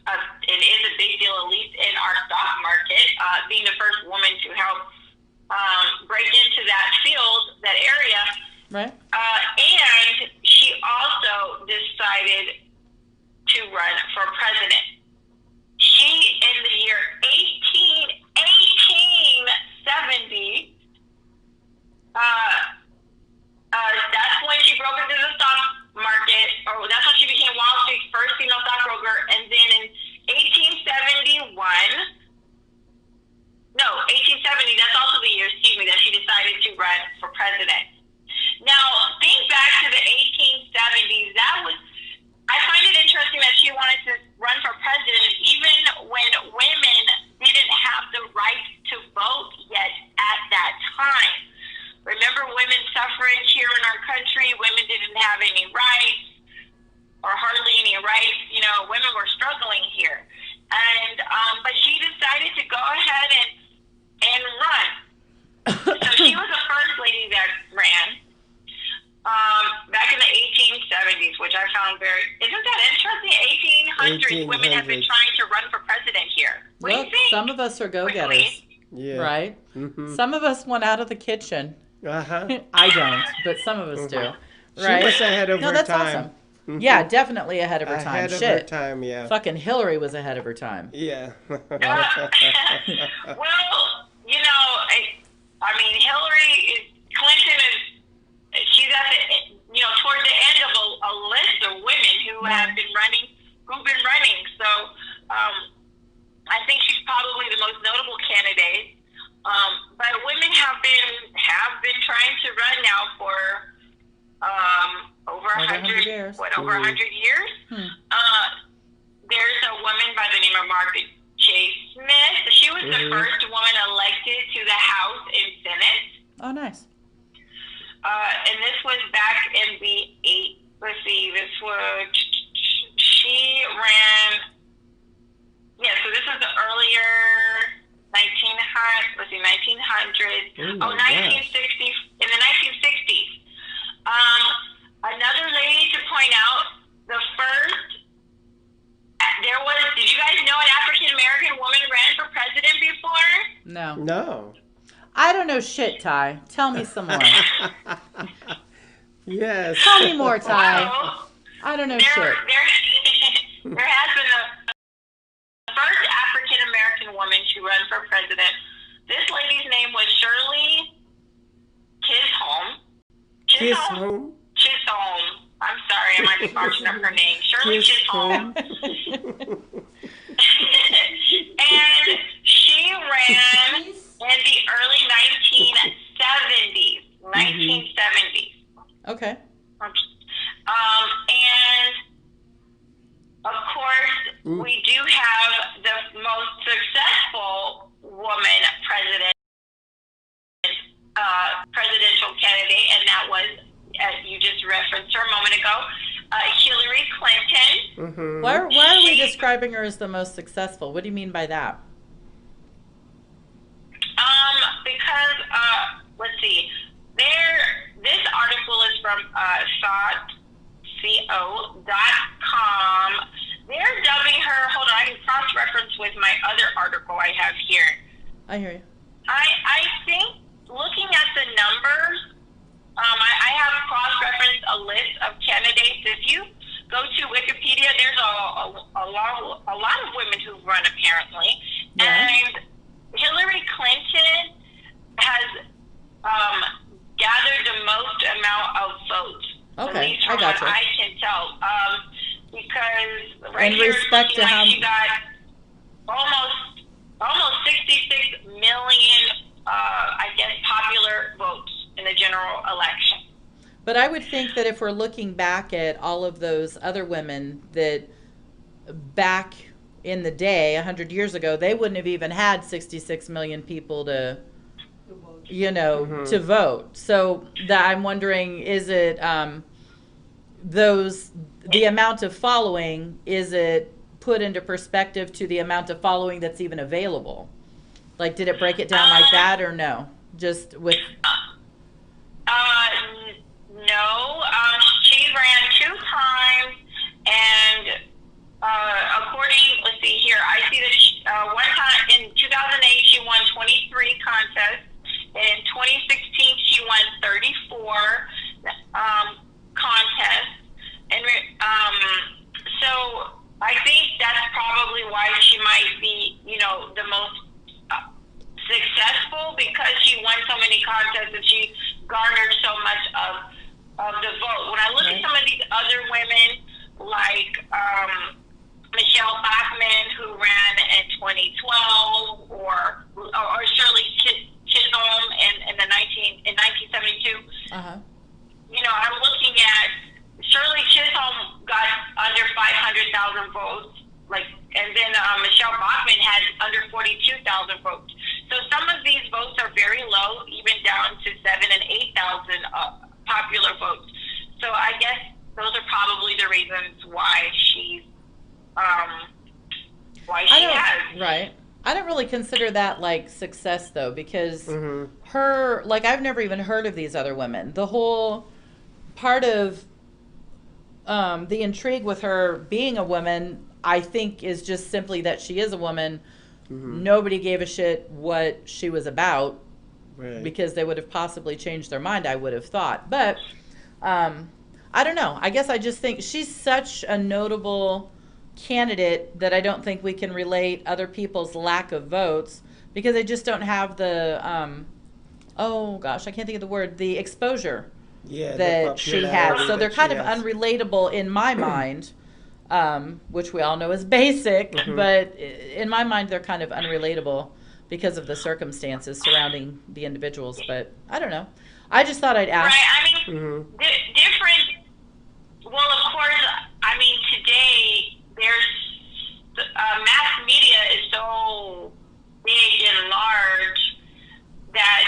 and is a big deal, at least in our stock market, being the first woman to help break into that field, that area. Right. And she also decided to run for president. She, in the year 1870, that's when she broke into the stock market, or that's when she became Wall Street's first female stockbroker. And then in 1870, that's also the year, that she decided to run for president. Now, think back to the 1870s. I find it interesting that she wanted to run for president even when women didn't have the right to vote yet at that time. Remember women's suffrage here in our country? Women didn't have any rights, or hardly any rights. Women were struggling here. And but she decided to go ahead and run. So she was the first lady that ran back in the 1870s, which I found isn't that interesting? 1800s, women have been trying to run for president here. What do you think? Some of us are go-getters, right? Some of us went out of the kitchen. I don't, but some of us do. Right? was ahead of no, her that's time. awesome. Yeah, definitely ahead of her time. Ahead of Shit. her time, yeah. Fucking Hillary was ahead of her time. Yeah. Well, you know, I mean, Clinton she's at the, towards the end of a list of women who have been running, So, I think she's probably the most notable candidate. But women have been trying to run now for over 100 years. Over 100 years. There's a woman by the name of Margaret Chase Smith. She was the first woman elected to the House and Senate. Oh, nice. And this was back in she ran, so this was the earlier 1900s. In the 1960s. Another lady to point out, did you guys know an African-American woman ran for president before? No. No. I don't know shit, Ty. Tell me some more. Yes. Tell me more, Ty. Well, I don't know there shit. has been the first African-American woman to run for president. This lady's name was Shirley Chisholm. I'm sorry, I might be botching up her name. Shirley Chisholm. And she ran in the early 1970s. Okay. And of course, we do have the most successful woman presidential candidate, and that was, as you just referenced her a moment ago, Hillary Clinton. Why are we describing her as the most successful? What do you mean by that? Because let's see, this article is from co.com. They're dubbing her. Hold on, I can cross-reference with my other article I have here. I hear you. I think looking at the numbers, I have cross-referenced a list of candidates. If you go to Wikipedia, there's a lot of women who run apparently, and Hillary Clinton has gathered the most amount of votes. Okay, at least from I gotcha. what I can tell. Because In respect to how she got almost 66 million, popular votes in the general election. But I would think that if we're looking back at all of those other women that back in the day, 100 years ago, they wouldn't have even had 66 million people to vote. So that I'm wondering, is it the amount of following, is it put into perspective to the amount of following that's even available? Like, did it break it down like that, or no? Just with... No. She ran 2 times, and let's see here, I see that one time in 2008 she won 23 contests. In 2016 she won 34 contests, and so I think that's probably why she might be, the most successful, because she won so many contests and she garnered so much of the vote. When I look at some of these other women, like Michelle Bachmann, who ran in 2012, or Shirley Chisholm in 1972. I'm looking at Shirley Chisholm got under 500,000 votes, and then Michelle Bachmann had under 42,000 votes. So some of these votes are very low, even down to 7,000 and 8,000 popular votes. So I guess those are probably the reasons why she's has. Right. I don't really consider that like success though, because her, like, I've never even heard of these other women. The whole part of the intrigue with her being a woman, I think, is just simply that she is a woman. Nobody gave a shit what she was about, because they would have possibly changed their mind, I would have thought. But I don't know. I guess I just think she's such a notable candidate that I don't think we can relate other people's lack of votes because they just don't have the, oh gosh, I can't think of the word, the exposure that she has. So they're kind of unrelatable in my mind, which we all know is basic, but in my mind they're kind of unrelatable because of the circumstances surrounding the individuals. But I don't know. I just thought I'd ask. Right. I mean, different. Well, of course. I mean, today there's mass media is so big and large that,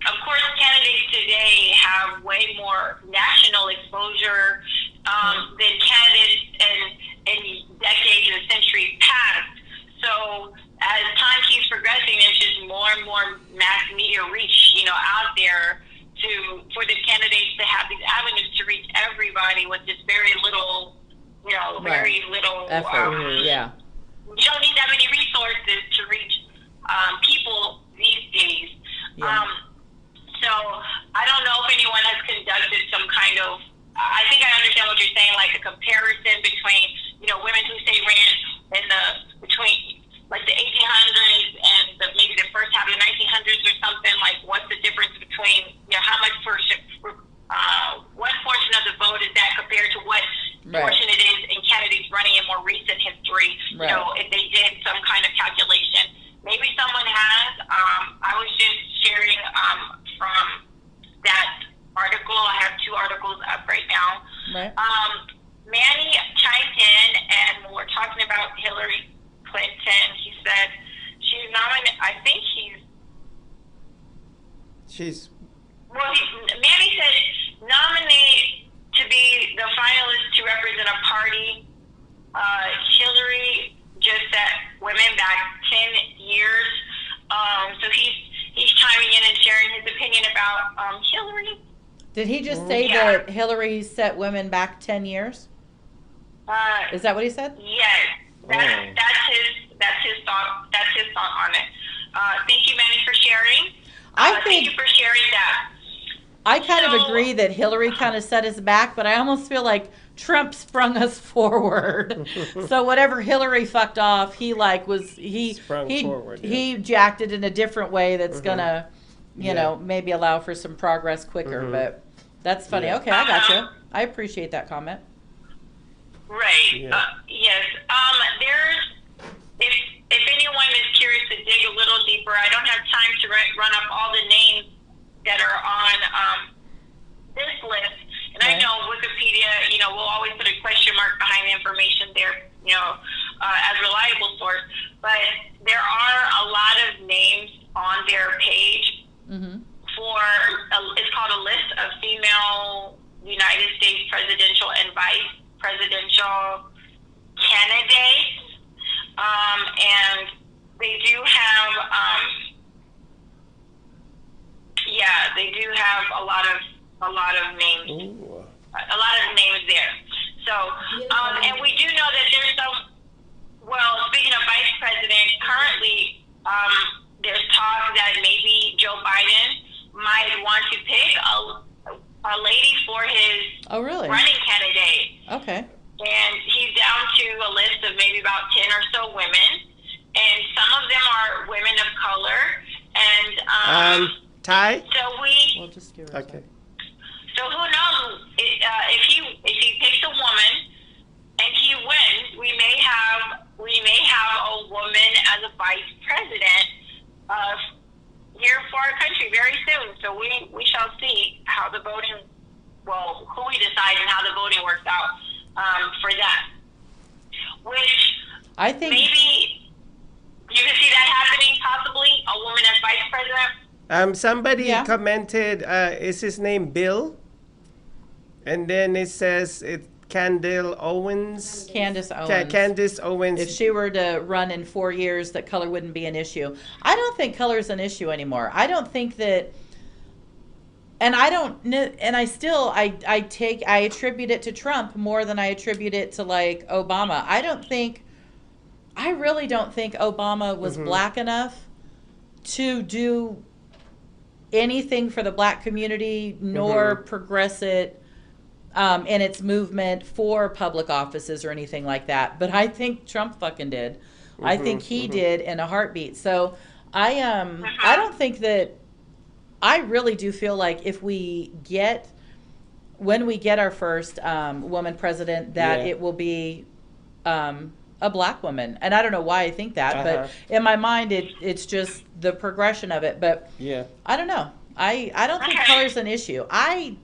of course, candidates today have way more national exposure than candidates in decades and centuries past. So as time keeps progressing, there's just more and more mass media reach, out there for the candidates to have these avenues to reach everybody with just very little, very little effort. Yeah. You don't need that many resources to reach people these days. Yeah. So I don't know if anyone has conducted some kind of. I think I understand what you're saying, like a comparison between women who say ran between like the 1800s and maybe the first half of the 1900s or something. Like, what's the difference between how much what portion of the vote is that compared to what portion it is in candidates running in more recent history? Right. If they did some kind of calculation, maybe someone has. I was just sharing from that article. I have 2 articles up right now. Right. Manny chimed in, and we're talking about Hillary Clinton. He said she's nominated. I think she's. Well, Manny said nominate to be the finalist to represent a party. Hillary just set women back 10 years. So he's chiming in and sharing his opinion about Hillary. Did he just say that Hillary set women back 10 years? Is that what he said? Yes. That's his thought. That's his thought on it. Thank you, Manny, for sharing. Thank you for sharing that. I kind of agree that Hillary kind of set us back, but I almost feel like Trump sprung us forward. So whatever Hillary fucked off, he sprung forward. He jacked it in a different way that's gonna, maybe allow for some progress quicker. But that's funny. Okay, I got you. I appreciate that comment. Right. Yes. There's if anyone is curious to dig a little deeper, I don't have time to run up all the names that are on this list. And I know Wikipedia, we'll always put a question mark behind the information there, as reliable source. But there are a lot of names on their page it's called a list of female United States presidential and vice presidential candidates. And they do have, they do have a lot of names. Ooh. A lot of names there. So, and we do know that there's speaking of vice president, currently, there's talk that maybe Joe Biden might want to pick a lady for his running candidate. Okay. And he's down to a list of maybe about 10 or so women. And some of them are women of color. And, Ty? So we'll just give her okay. So who knows if he picks a woman and he wins, we may have a woman as a vice president here for our country very soon. So we shall see how the voting, who we decide and how the voting works out for that. Which I think maybe you can see that happening, possibly a woman as vice president. Somebody commented, is his name Bill? And then it says Candace Owens. Candace Owens. If she were to run in 4 years, that color wouldn't be an issue. I don't think color is an issue anymore. I don't think that, and I don't, and I still, I attribute it to Trump more than I attribute it to like Obama. I really don't think Obama was black enough to do anything for the black community nor progress it. in its movement for public offices or anything like that. But I think Trump fucking did. I think he did in a heartbeat. So I don't think that, I really do feel like if when we get our first woman president, that it will be a black woman. And I don't know why I think that, but in my mind, it's just the progression of it. But I don't know. I don't think color's an issue. I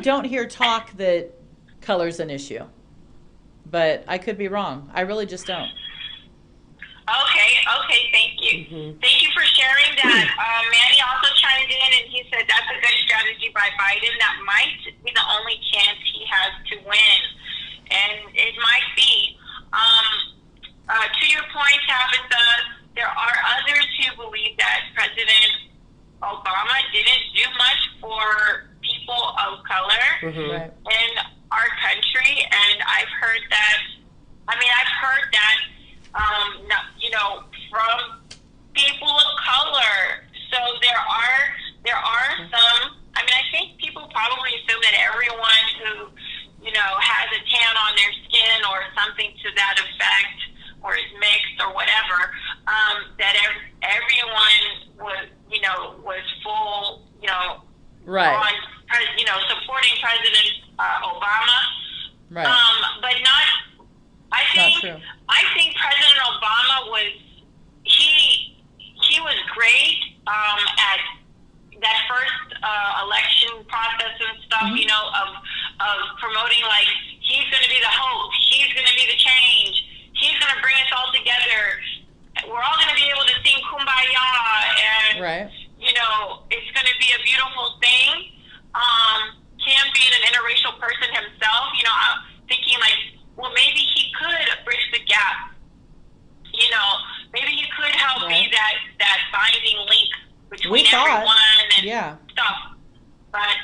don't hear talk that color's an issue, but I could be wrong. I really just don't. Okay, thank you. Thank you for sharing that. Manny also chimed in and he said that's a good strategy by Biden. That might be the only chance he has to win. And it might be. To your point, Tabatha, there are others who believe that President Obama didn't do much for people of color in our country. And I've heard that, from people of color. So there are some, I think people probably assume that everyone who, has a tan on their skin or something to that effect, or is mixed or whatever, that everyone was full, on, supporting President Obama. Right. But not, I think President Obama he was great at that first election process and stuff, of promoting, like, he's going to be the hope, he's going to be the change, he's going to bring us all together, we're all going to be able to sing Kumbaya, and, it's going to be a beautiful thing. Him being an interracial person himself, I'm thinking, like, well, maybe he could bridge the gap. Maybe he could help be that binding link between everyone and stuff. But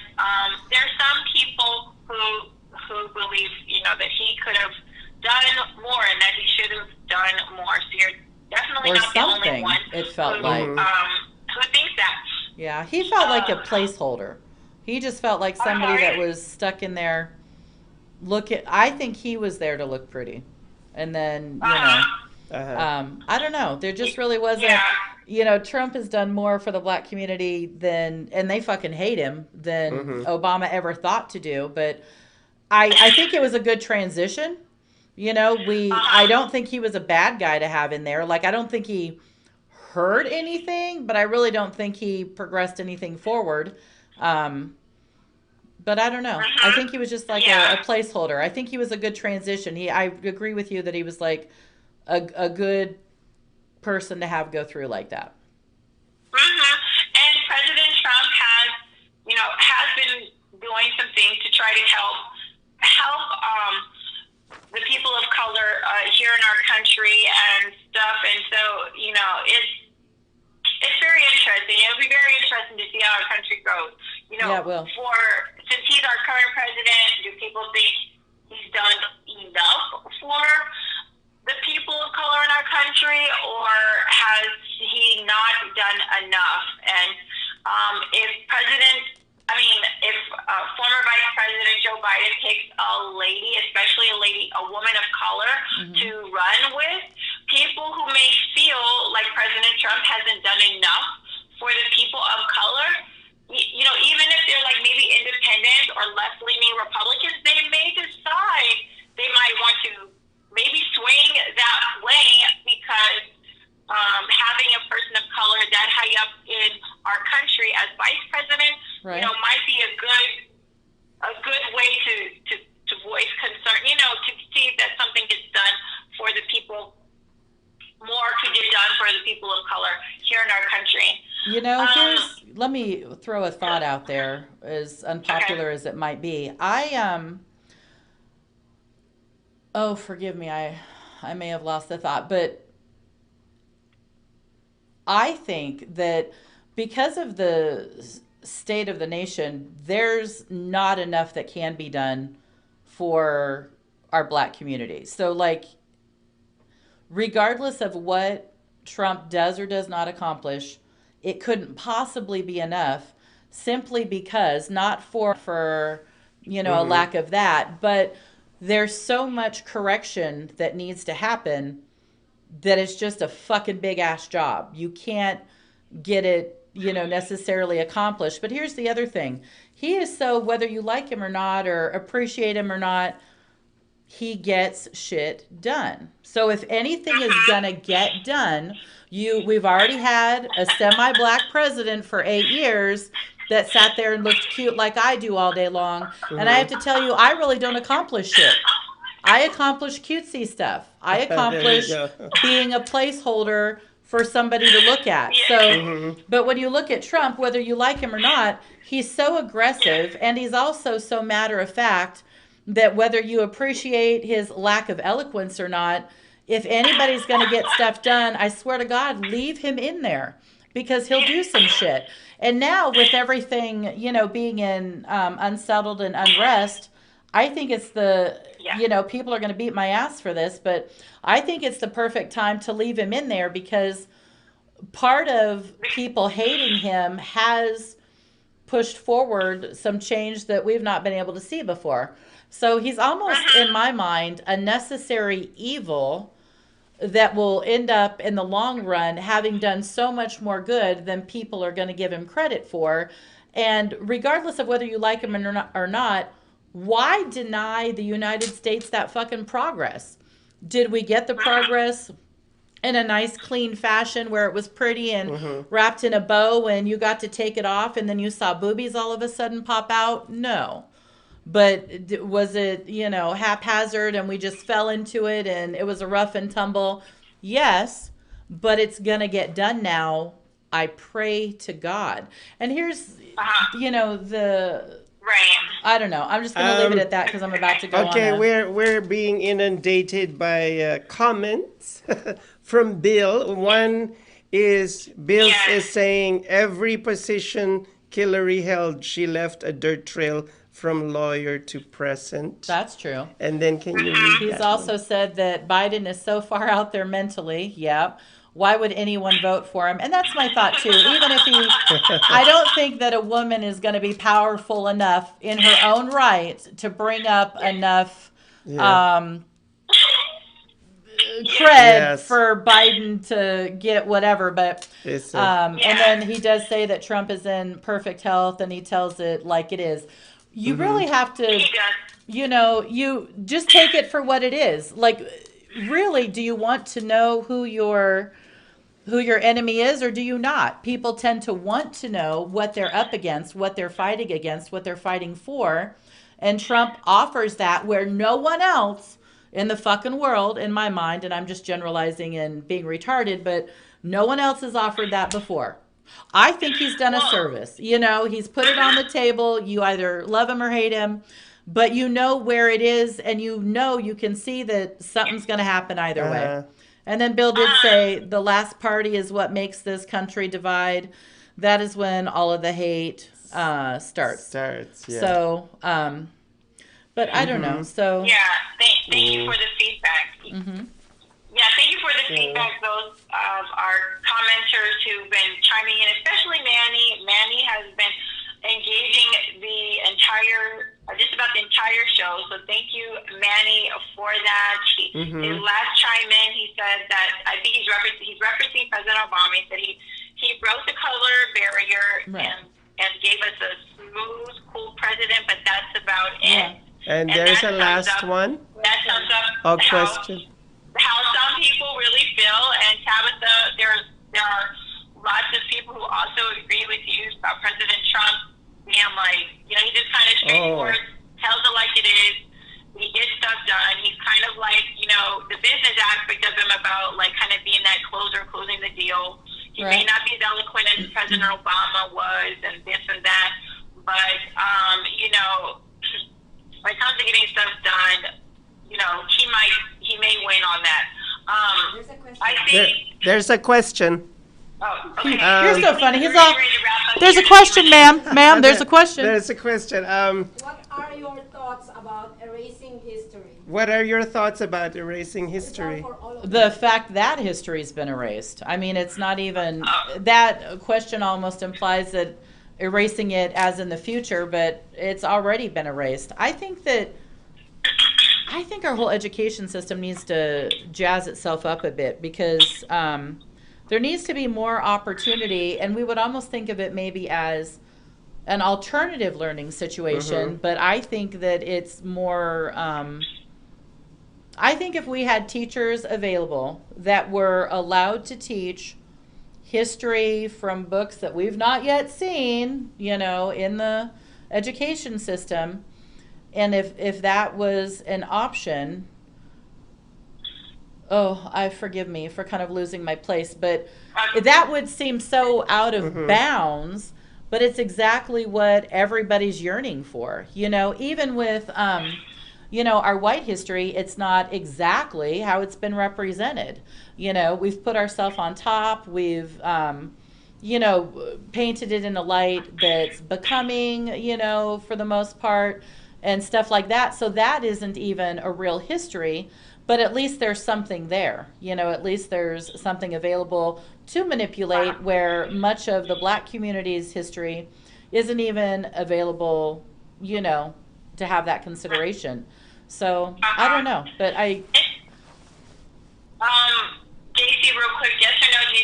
there's some people who believe, that he could have done more and that he should have done more. So you're definitely not the only one. It felt like who thinks that. Yeah, he felt like a placeholder. He just felt like somebody that was stuck in there. I think he was there to look pretty, and then I don't know. There just really wasn't. Trump has done more for the black community and they fucking hate him, than Obama ever thought to do. But I think it was a good transition. I don't think he was a bad guy to have in there. Like, I don't think he hurt anything, but I really don't think he progressed anything forward. But I don't know. I think he was just like a placeholder. I think he was a good transition. I agree with you that he was like a good person to have go through like that. And President Trump has been doing some things to try to help the people of color here in our country and stuff. And so, it's very interesting. It'll be very interesting to see how our country grows. Yeah, it will. Since he's our current president, do people think he's done enough for the people of color in our country, or has he not done enough? And if former Vice President Joe Biden picks a lady, especially a woman of color, to run with, people who may feel like President Trump hasn't done enough for the people of color, even if they're like maybe independent or left-leaning Republicans, they may decide they might want to maybe swing that way, because having a person of color that high up in our country as vice president, might be a good way to voice concern, to see that something gets done for the people, more could get done for the people of color here in our country. Let me throw a thought out there, as unpopular as it might be. Forgive me, I may have lost the thought, but I think that because of the state of the nation, there's not enough that can be done for our black community. So, like, regardless of what Trump does or does not accomplish, it couldn't possibly be enough, simply because, not for a lack of that. But there's so much correction that needs to happen that it's just a fucking big ass job. You can't get it, necessarily accomplished. But here's the other thing. He is so, whether you like him or not, or appreciate him or not, he gets shit done. So if anything is gonna get done, we've already had a semi-black president for 8 years that sat there and looked cute like I do all day long. And I have to tell you, I really don't accomplish shit. I accomplish cutesy stuff. I accomplish being a placeholder for somebody to look at. So, but when you look at Trump, whether you like him or not, he's so aggressive, and he's also so matter of fact that whether you appreciate his lack of eloquence or not, if anybody's going to get stuff done, I swear to God, leave him in there, because he'll do some shit. And now with everything, being in unsettled and unrest, I think it's people are going to beat my ass for this, but I think it's the perfect time to leave him in there, because part of people hating him has pushed forward some change that we've not been able to see before. So he's almost, in my mind, a necessary evil that will end up in the long run having done so much more good than people are going to give him credit for. And regardless of whether you like him or not, why deny the United States that fucking progress? Did we get the progress in a nice, clean fashion where it was pretty and wrapped in a bow and you got to take it off and then you saw boobies all of a sudden pop out? No. But was it, haphazard and we just fell into it and it was a rough and tumble? Yes, but it's going to get done now. I pray to God. And here's, Right. I don't know. I'm just going to leave it at that because I'm about to go on. Okay, we're being inundated by comments from Bill. One is, Bill is saying, every position Hillary held, she left a dirt trail from lawyer to present. That's true. And then can you read He's that also one? said that Biden is so far out there mentally. Yep. Why would anyone vote for him? And that's my thought too. Even if I don't think that a woman is going to be powerful enough in her own right to bring up enough cred for Biden to get whatever. But and then he does say that Trump is in perfect health, and he tells it like it is. You really have to, you just take it for what it is. Like, really, do you want to know who your enemy is, or do you not? People tend to want to know what they're up against, what they're fighting against, what they're fighting for. And Trump offers that where no one else in the fucking world, in my mind, and I'm just generalizing and being retarded, but no one else has offered that before. I think he's done a service. He's put it on the table. You either love him or hate him, but you know where it is, and you can see that something's going to happen either way. And then Bill did say the last party is what makes this country divide. That is when all of the hate starts. Yeah. So, but I don't know. So thank you for the feedback. Yeah, thank you for the feedback. Those of our commenters who've been chiming in, especially Manny. Manny has been engaging just about the entire show. So thank you, Manny, for that. His last chime in, he said that I think he's referencing President Obama. He said he broke the color barrier and gave us a smooth, cool president, but that's about it. And there's a last one. That sums up question. How some people really feel, and Tabatha, there are lots of people who also agree with you about President Trump being like, he just kind of straightforward, tells it like it is. He gets stuff done. He's kind of like, the business aspect of him about like kind of being that closer, closing the deal. He may not be as eloquent as President Obama was, and this and that, but when it comes to getting stuff done, he may win on that. There's a question. I think there's a question. Oh, okay. You're so funny. He's We're all. ready to wrap up There's a here. question, ma'am. There's a question. There's a question. What are your thoughts about erasing history? What are your thoughts about erasing history? For all of The fact that history's been erased. I mean, it's not even that question almost implies that erasing it as in the future, but it's already been erased. I think our whole education system needs to jazz itself up a bit, because there needs to be more opportunity, and we would almost think of it maybe as an alternative learning situation, but I think that it's more, I think if we had teachers available that were allowed to teach history from books that we've not yet seen, in the education system, and if that was an option, forgive me for kind of losing my place, but that would seem so out of bounds, but it's exactly what everybody's yearning for. Even with, our white history, it's not exactly how it's been represented. We've put ourselves on top. We've, painted it in a light that's becoming, for the most part, and stuff like that. So that isn't even a real history, but at least there's something there. At least there's something available to manipulate, where much of the Black community's history isn't even available, to have that consideration. So I don't know, but JC, real quick, yes or no? Do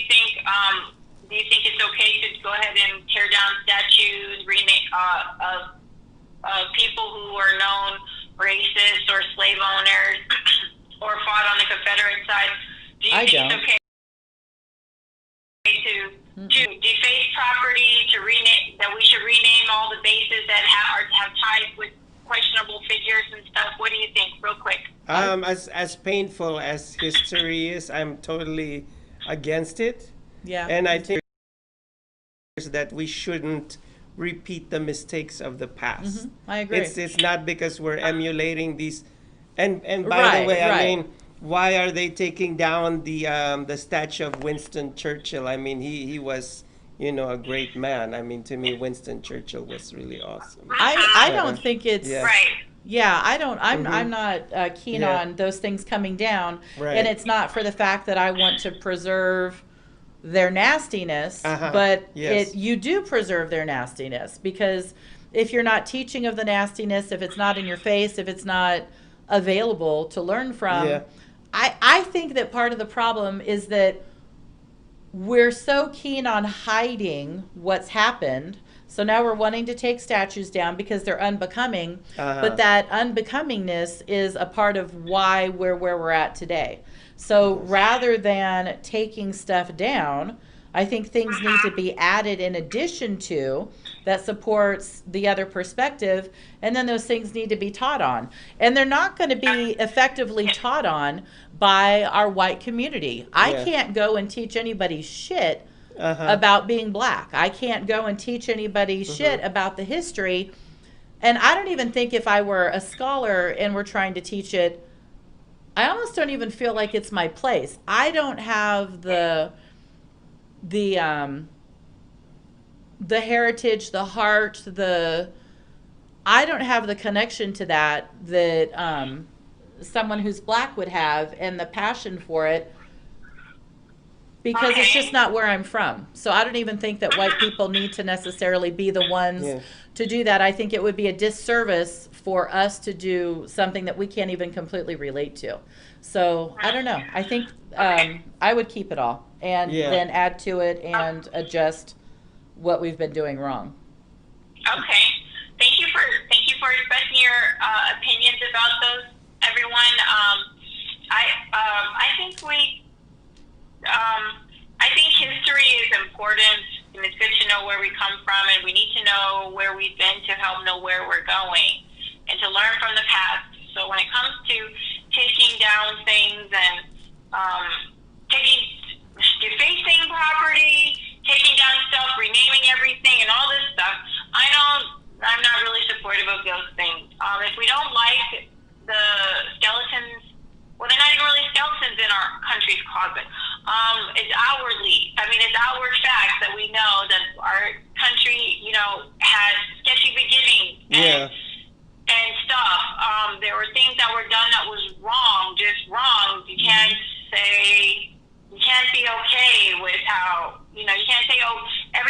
you think it's okay to go ahead and tear down statues, rename of people who were known racists or slave owners or fought on the Confederate side? Do you think it's okay to deface property, to rename, that we should rename all the bases that have ties with questionable figures and stuff? What do you think, real quick? As painful as history is, I'm totally against it. Yeah. And I think that we shouldn't repeat the mistakes of the past. I agree. It's not because we're emulating these. And by the way, I mean, why are they taking down the statue of Winston Churchill? I mean, he was, a great man. I mean, to me, Winston Churchill was really awesome. I don't think it's right. Yeah, I'm not keen on those things coming down, and it's not for the fact that I want to preserve their nastiness, but you do preserve their nastiness, because if you're not teaching of the nastiness, if it's not in your face, if it's not available to learn from, I think that part of the problem is that we're so keen on hiding what's happened. So now we're wanting to take statues down because they're unbecoming, but that unbecomingness is a part of why we're where we're at today. So rather than taking stuff down, I think things need to be added in addition to that supports the other perspective, and then those things need to be taught on. And they're not going to be effectively taught on by our white community. I can't go and teach anybody shit about being Black. I can't go and teach anybody shit about the history. And I don't even think if I were a scholar and we're trying to teach it, I almost don't even feel like it's my place. I don't have the heritage, the heart, I don't have the connection to that someone who's Black would have, and the passion for it, because it's just not where I'm from. So I don't even think that white people need to necessarily be the ones to do that. I think it would be a disservice for us to do something that we can't even completely relate to. So I don't know. I think I would keep it all and then add to it and adjust what we've been doing wrong. Okay. Thank you for expressing your opinions about those, everyone. I think history is important, and it's good to know where we come from, and we need to know where we've been to help know where we're going, and to learn from the past. So when it comes to taking down things and defacing property, taking down stuff, renaming everything, and all this stuff, I'm not really supportive of those things. If we don't like the skeletons, well, they're not even really skeletons in our country's closet. It's outward fact that we know that our country, had sketchy beginnings and stuff. There were things that were done that was wrong, just wrong. You can't be okay with how, you can't say,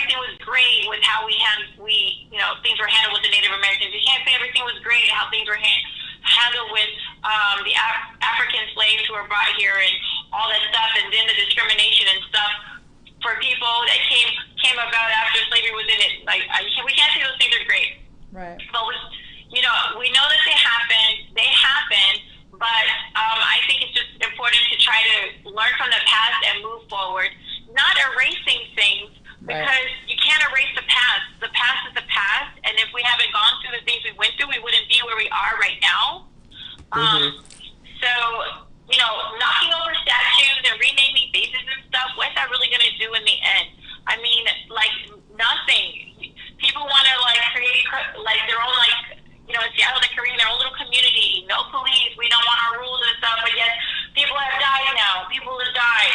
everything was great with how things were handled with the Native Americans. You can't say everything was great how things were handled with the African slaves who were brought here and all that stuff, and then the discrimination and stuff for people that came about after slavery was in it. Like, we can't say those things are great. Right. But we know that they happen, but I think it's just important to try to learn from the past and move forward, not erasing things, because you can't erase the past. The past is the past, and if we haven't gone through the things we went through, we wouldn't be where we are right now. So, knocking over statues and renaming faces and stuff, what's that really going to do in the end? I mean, like, nothing. People want to, like, create, like, their own, like, in Seattle, they're creating their own little community. No police. We don't want our rules and stuff, but yet people have died now. People have died.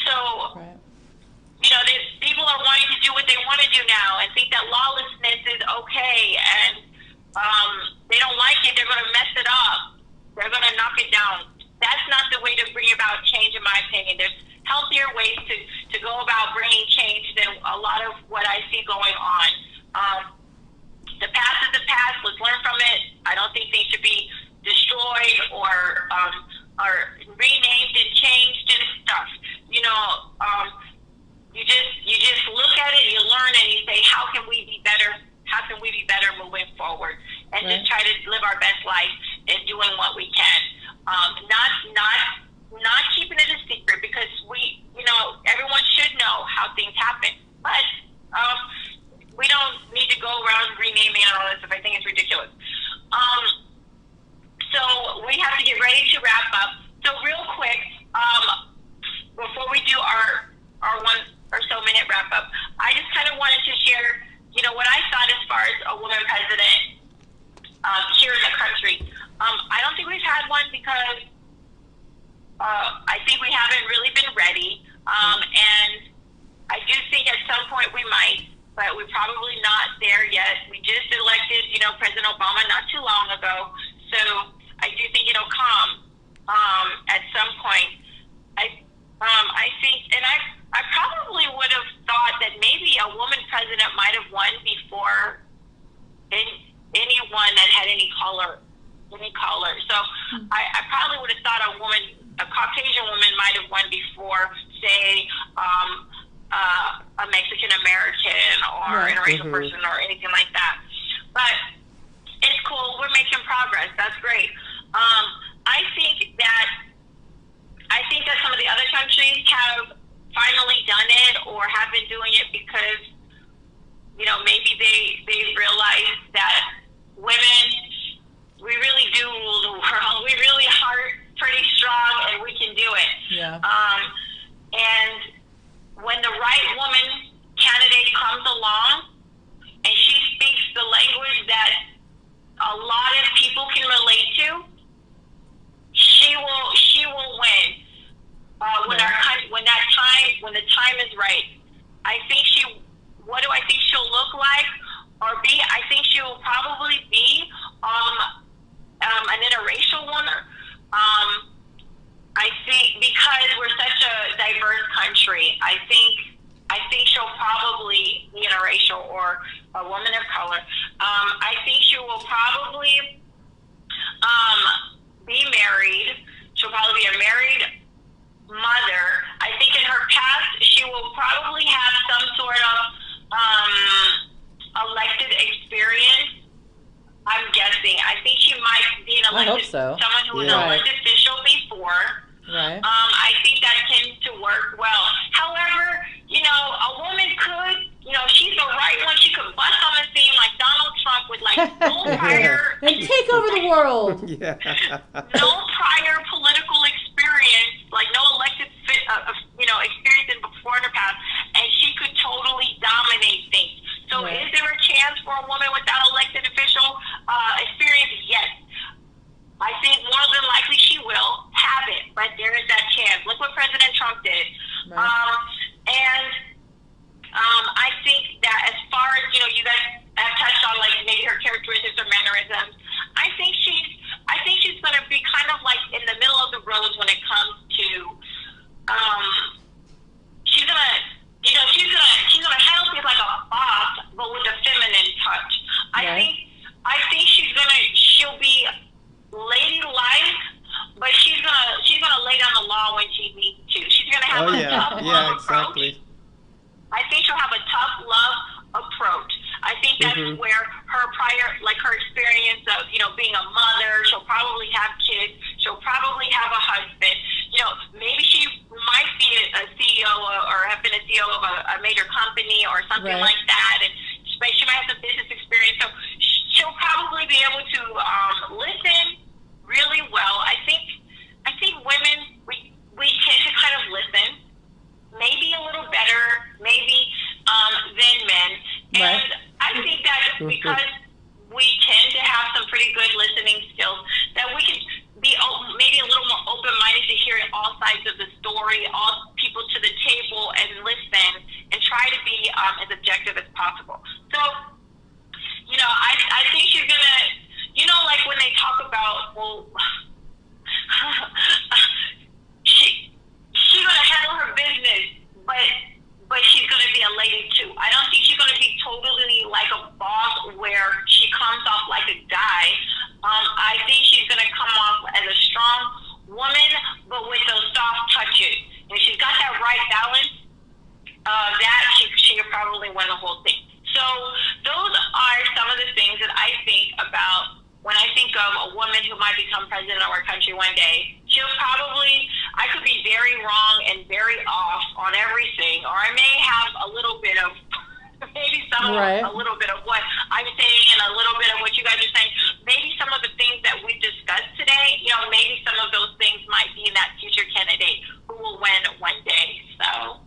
So, people are wanting to do what they want to do now and think that lawlessness is okay, and they don't like it. They're going to mess it up. They're going to knock it down. That's not the way to bring about change, in my opinion. There's healthier ways to go about bringing change than a lot of what I see going on. The past is the past. Let's learn from it. I don't think things should be destroyed or renamed and changed and stuff. You just look at it, you learn, and you say, how can we be better? How can we be better moving forward? And just try to live our best life and doing what we can. Not keeping it a secret, because everyone should know how things happen. But we don't need to go around renaming and all this stuff. I think it's ridiculous. So we have to get ready to wrap up. So real quick, before we do our 1 or so minute wrap up, I just kind of wanted to share, what I thought as far as a woman president here in the country. I don't think we've had one because I think we haven't really been ready. And I do think at some point we might, but we're probably not there yet. We just elected, President Obama not too long ago. So I do think it'll come at some point. I think, and I probably would have thought that maybe a woman president might have won before anyone that had any color. So I probably would have thought a Caucasian woman might have won before, say, a Mexican American or interracial person or anything like that. But it's cool. We're making progress. That's great. I think that some of the other countries have finally done it or have been doing it because, maybe they realize that women, we really do rule the world. We really are pretty strong, and we can do it. Yeah. And when the right woman candidate comes along and she speaks the language that a lot of people can relate to, she will win. When the time is right. What do I think she'll look like or be? I think she will probably be an interracial woman. I think because we're such a diverse country, I think she'll probably be interracial or a woman of color. I think she will probably be married. She'll probably be a married mother. I think in her past, she will probably have some sort of elected experience. I'm guessing. I think she might be an elected, someone who was an elected official before. Right. I think that tends to work well. However, a woman could, she's the right one. She could bust on the scene like Donald Trump with like no prior and take over the world. No prior political experience, like no elected, experience in before in her past, and she could totally dominate things. So, is there a chance for a woman without elected official experience? Yes. I think more than likely she will have it, but there is that chance. Look what President Trump did. I think that as far as, you guys have touched on like maybe her characteristics or mannerisms, I think she's going to be kind of like in the middle of the road when it comes to, she's going to help with like a a mother. She'll probably have kids. She'll probably have a husband. Maybe she might be a CEO or have been a CEO of a major company or something Right. like that, and she might have some business experience. So she'll probably be able to listen really well. I think women we tend to kind of listen, maybe a little better, maybe than men, Right. and I think that because we tend to have some pretty good listening skills, that we can be maybe a little more open-minded to hearing all sides of the story, all people to the table, and listen and try to be as objective as possible. So, I think she's gonna, like when they talk about, well, she's gonna handle her business, but she's gonna be a lady too. I don't think she's gonna be totally like a boss where she comes off like a guy. I think she's gonna come off as a strong woman, but with those soft touches. And if she's got that right balance, that she could probably win the whole thing. So those are some of the things that I think about when I think of a woman who might become president of our country one day. I could be very wrong and very off on everything, or I may have a little bit of, maybe Right. a little bit of what I'm saying and a little bit of what you guys are saying. Maybe some of the things that we discussed today, maybe some of those things might be in that future candidate who will win one day. So,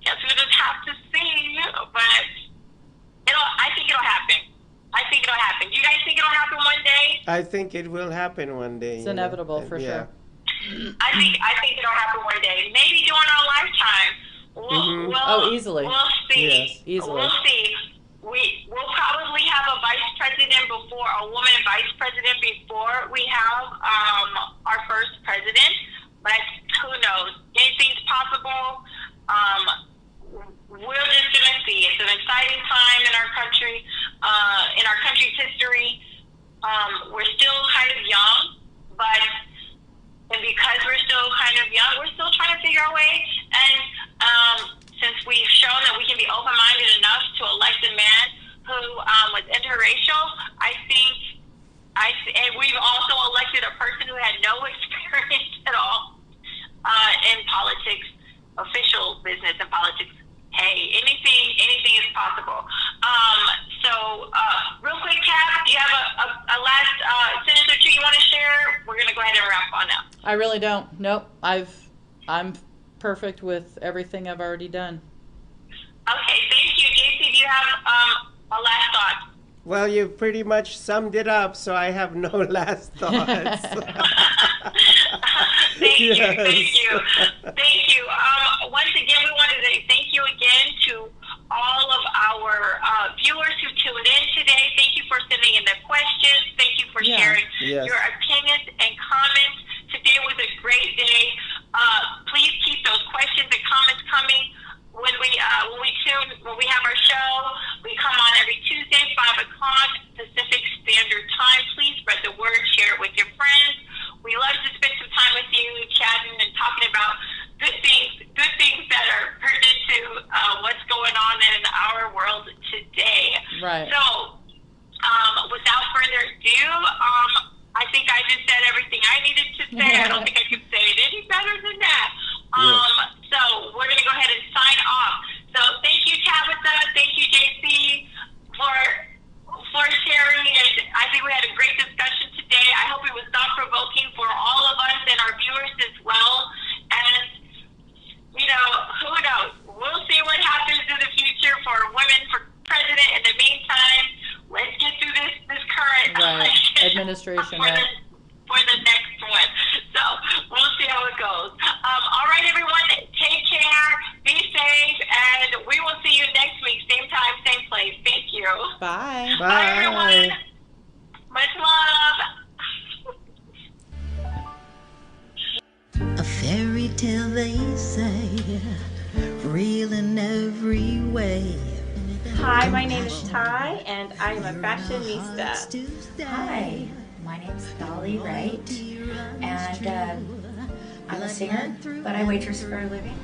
guess we'll just have to see, but I think it'll happen. Do you guys think it'll happen one day? I think it will happen one day. It's inevitable for yeah. sure. I think it'll happen one day. Maybe during our lifetime. Easily. We'll see. Yes. Easily. We'll see. We'll probably have a woman vice president before we have our first president. But who knows? Anything's possible. We're just gonna see. It's an exciting time in our country, in our country's history. We're still kind of young, and because we're still kind of young, we're still trying to figure our way. And since we've shown that we can be open-minded enough to elect a man who was interracial, and we've also elected a person who had no experience at all in politics, official business in politics. Hey, anything is possible. So, real quick, Tab, do you have a last sentence or two you want to share? We're going to go ahead and wrap on now. I really don't. Nope. I'm perfect with everything I've already done. Okay, thank you. JC, do you have a last thought? Well, you pretty much summed it up, so I have no last thoughts. Thank you. Yes. Thank you. Once again, we want to say thank you again to all of our viewers who tuned in today. Thank you for sending in the questions. Thank you for sharing Yes. your opinions and comments. Today was a great day. Please keep those questions and comments coming. When we have our show, we come on every Tuesday, 5 o'clock Pacific Standard Time. Please spread the word, share it with your friends. We love to spend some time with you, chatting and talking about good things that are pertinent to what's going on in our world today. Right. So, without further ado, I think I just said everything I needed to say. I don't think I could say it any better than that. So we're going to go ahead and sign off. So thank you, Tabatha. Thank you, JC, for sharing. And I think we had a great discussion today. I hope it was thought-provoking for all of us and our viewers as well. And, who knows? We'll see what happens in the future for women for president. In the meantime, let's get through this current election Administration. for the next one. So we'll see how it goes. All right, everyone, take care, be safe, and we will see you next week, same time, same place. Thank you. Bye. Bye, everyone. Much love. A fairy tale, they say, real in every way. Hi, my name is Ty, and I am a fashionista. Hi, my name's Dolly Wright, and I'm a singer, but I waitress for a living.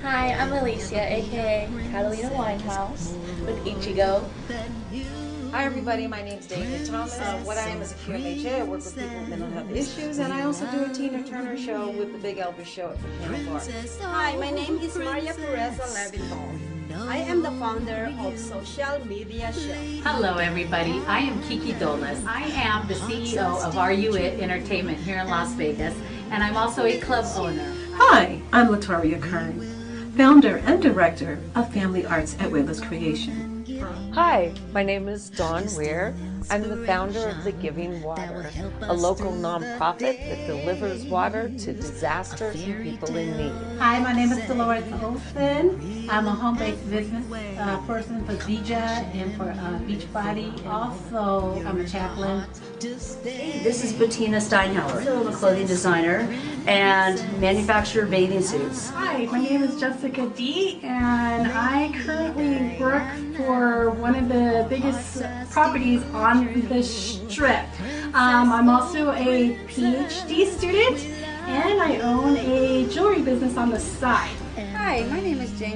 Hi, I'm Alicia, aka Catalina Winehouse with Ichigo. Hi everybody, my name is David Thomas. What I am is a QMHA. I work with people with mental health issues, and I also do a Tina Turner show with the Big Elvis Show at the Piano Bar. Hi, my name is Maria Pureza Leviton. I am the founder of Social Media Show. Hello everybody, I am Kiki Dolas. I am the CEO of Are You It Entertainment here in Las Vegas, and I'm also a club owner. Hi, I'm Latoria Kern, founder and director of Family Arts at Whalers Creation. Hi, my name is Dawn Weir. I'm the founder of The Giving Water, a local nonprofit that delivers water to disasters and people in need. Hi, my name is Dolores Olson. I'm a home-based business person for DJ and for Beachbody. Also, I'm a chaplain. This is Bettina Steinhauer. I'm a clothing designer and manufacture bathing suits. Hi, my name is Jessica D, and I currently work for one of the biggest properties on the Strip. I'm also a PhD student, and I own a jewelry business on the side. Hi, my name is Jane.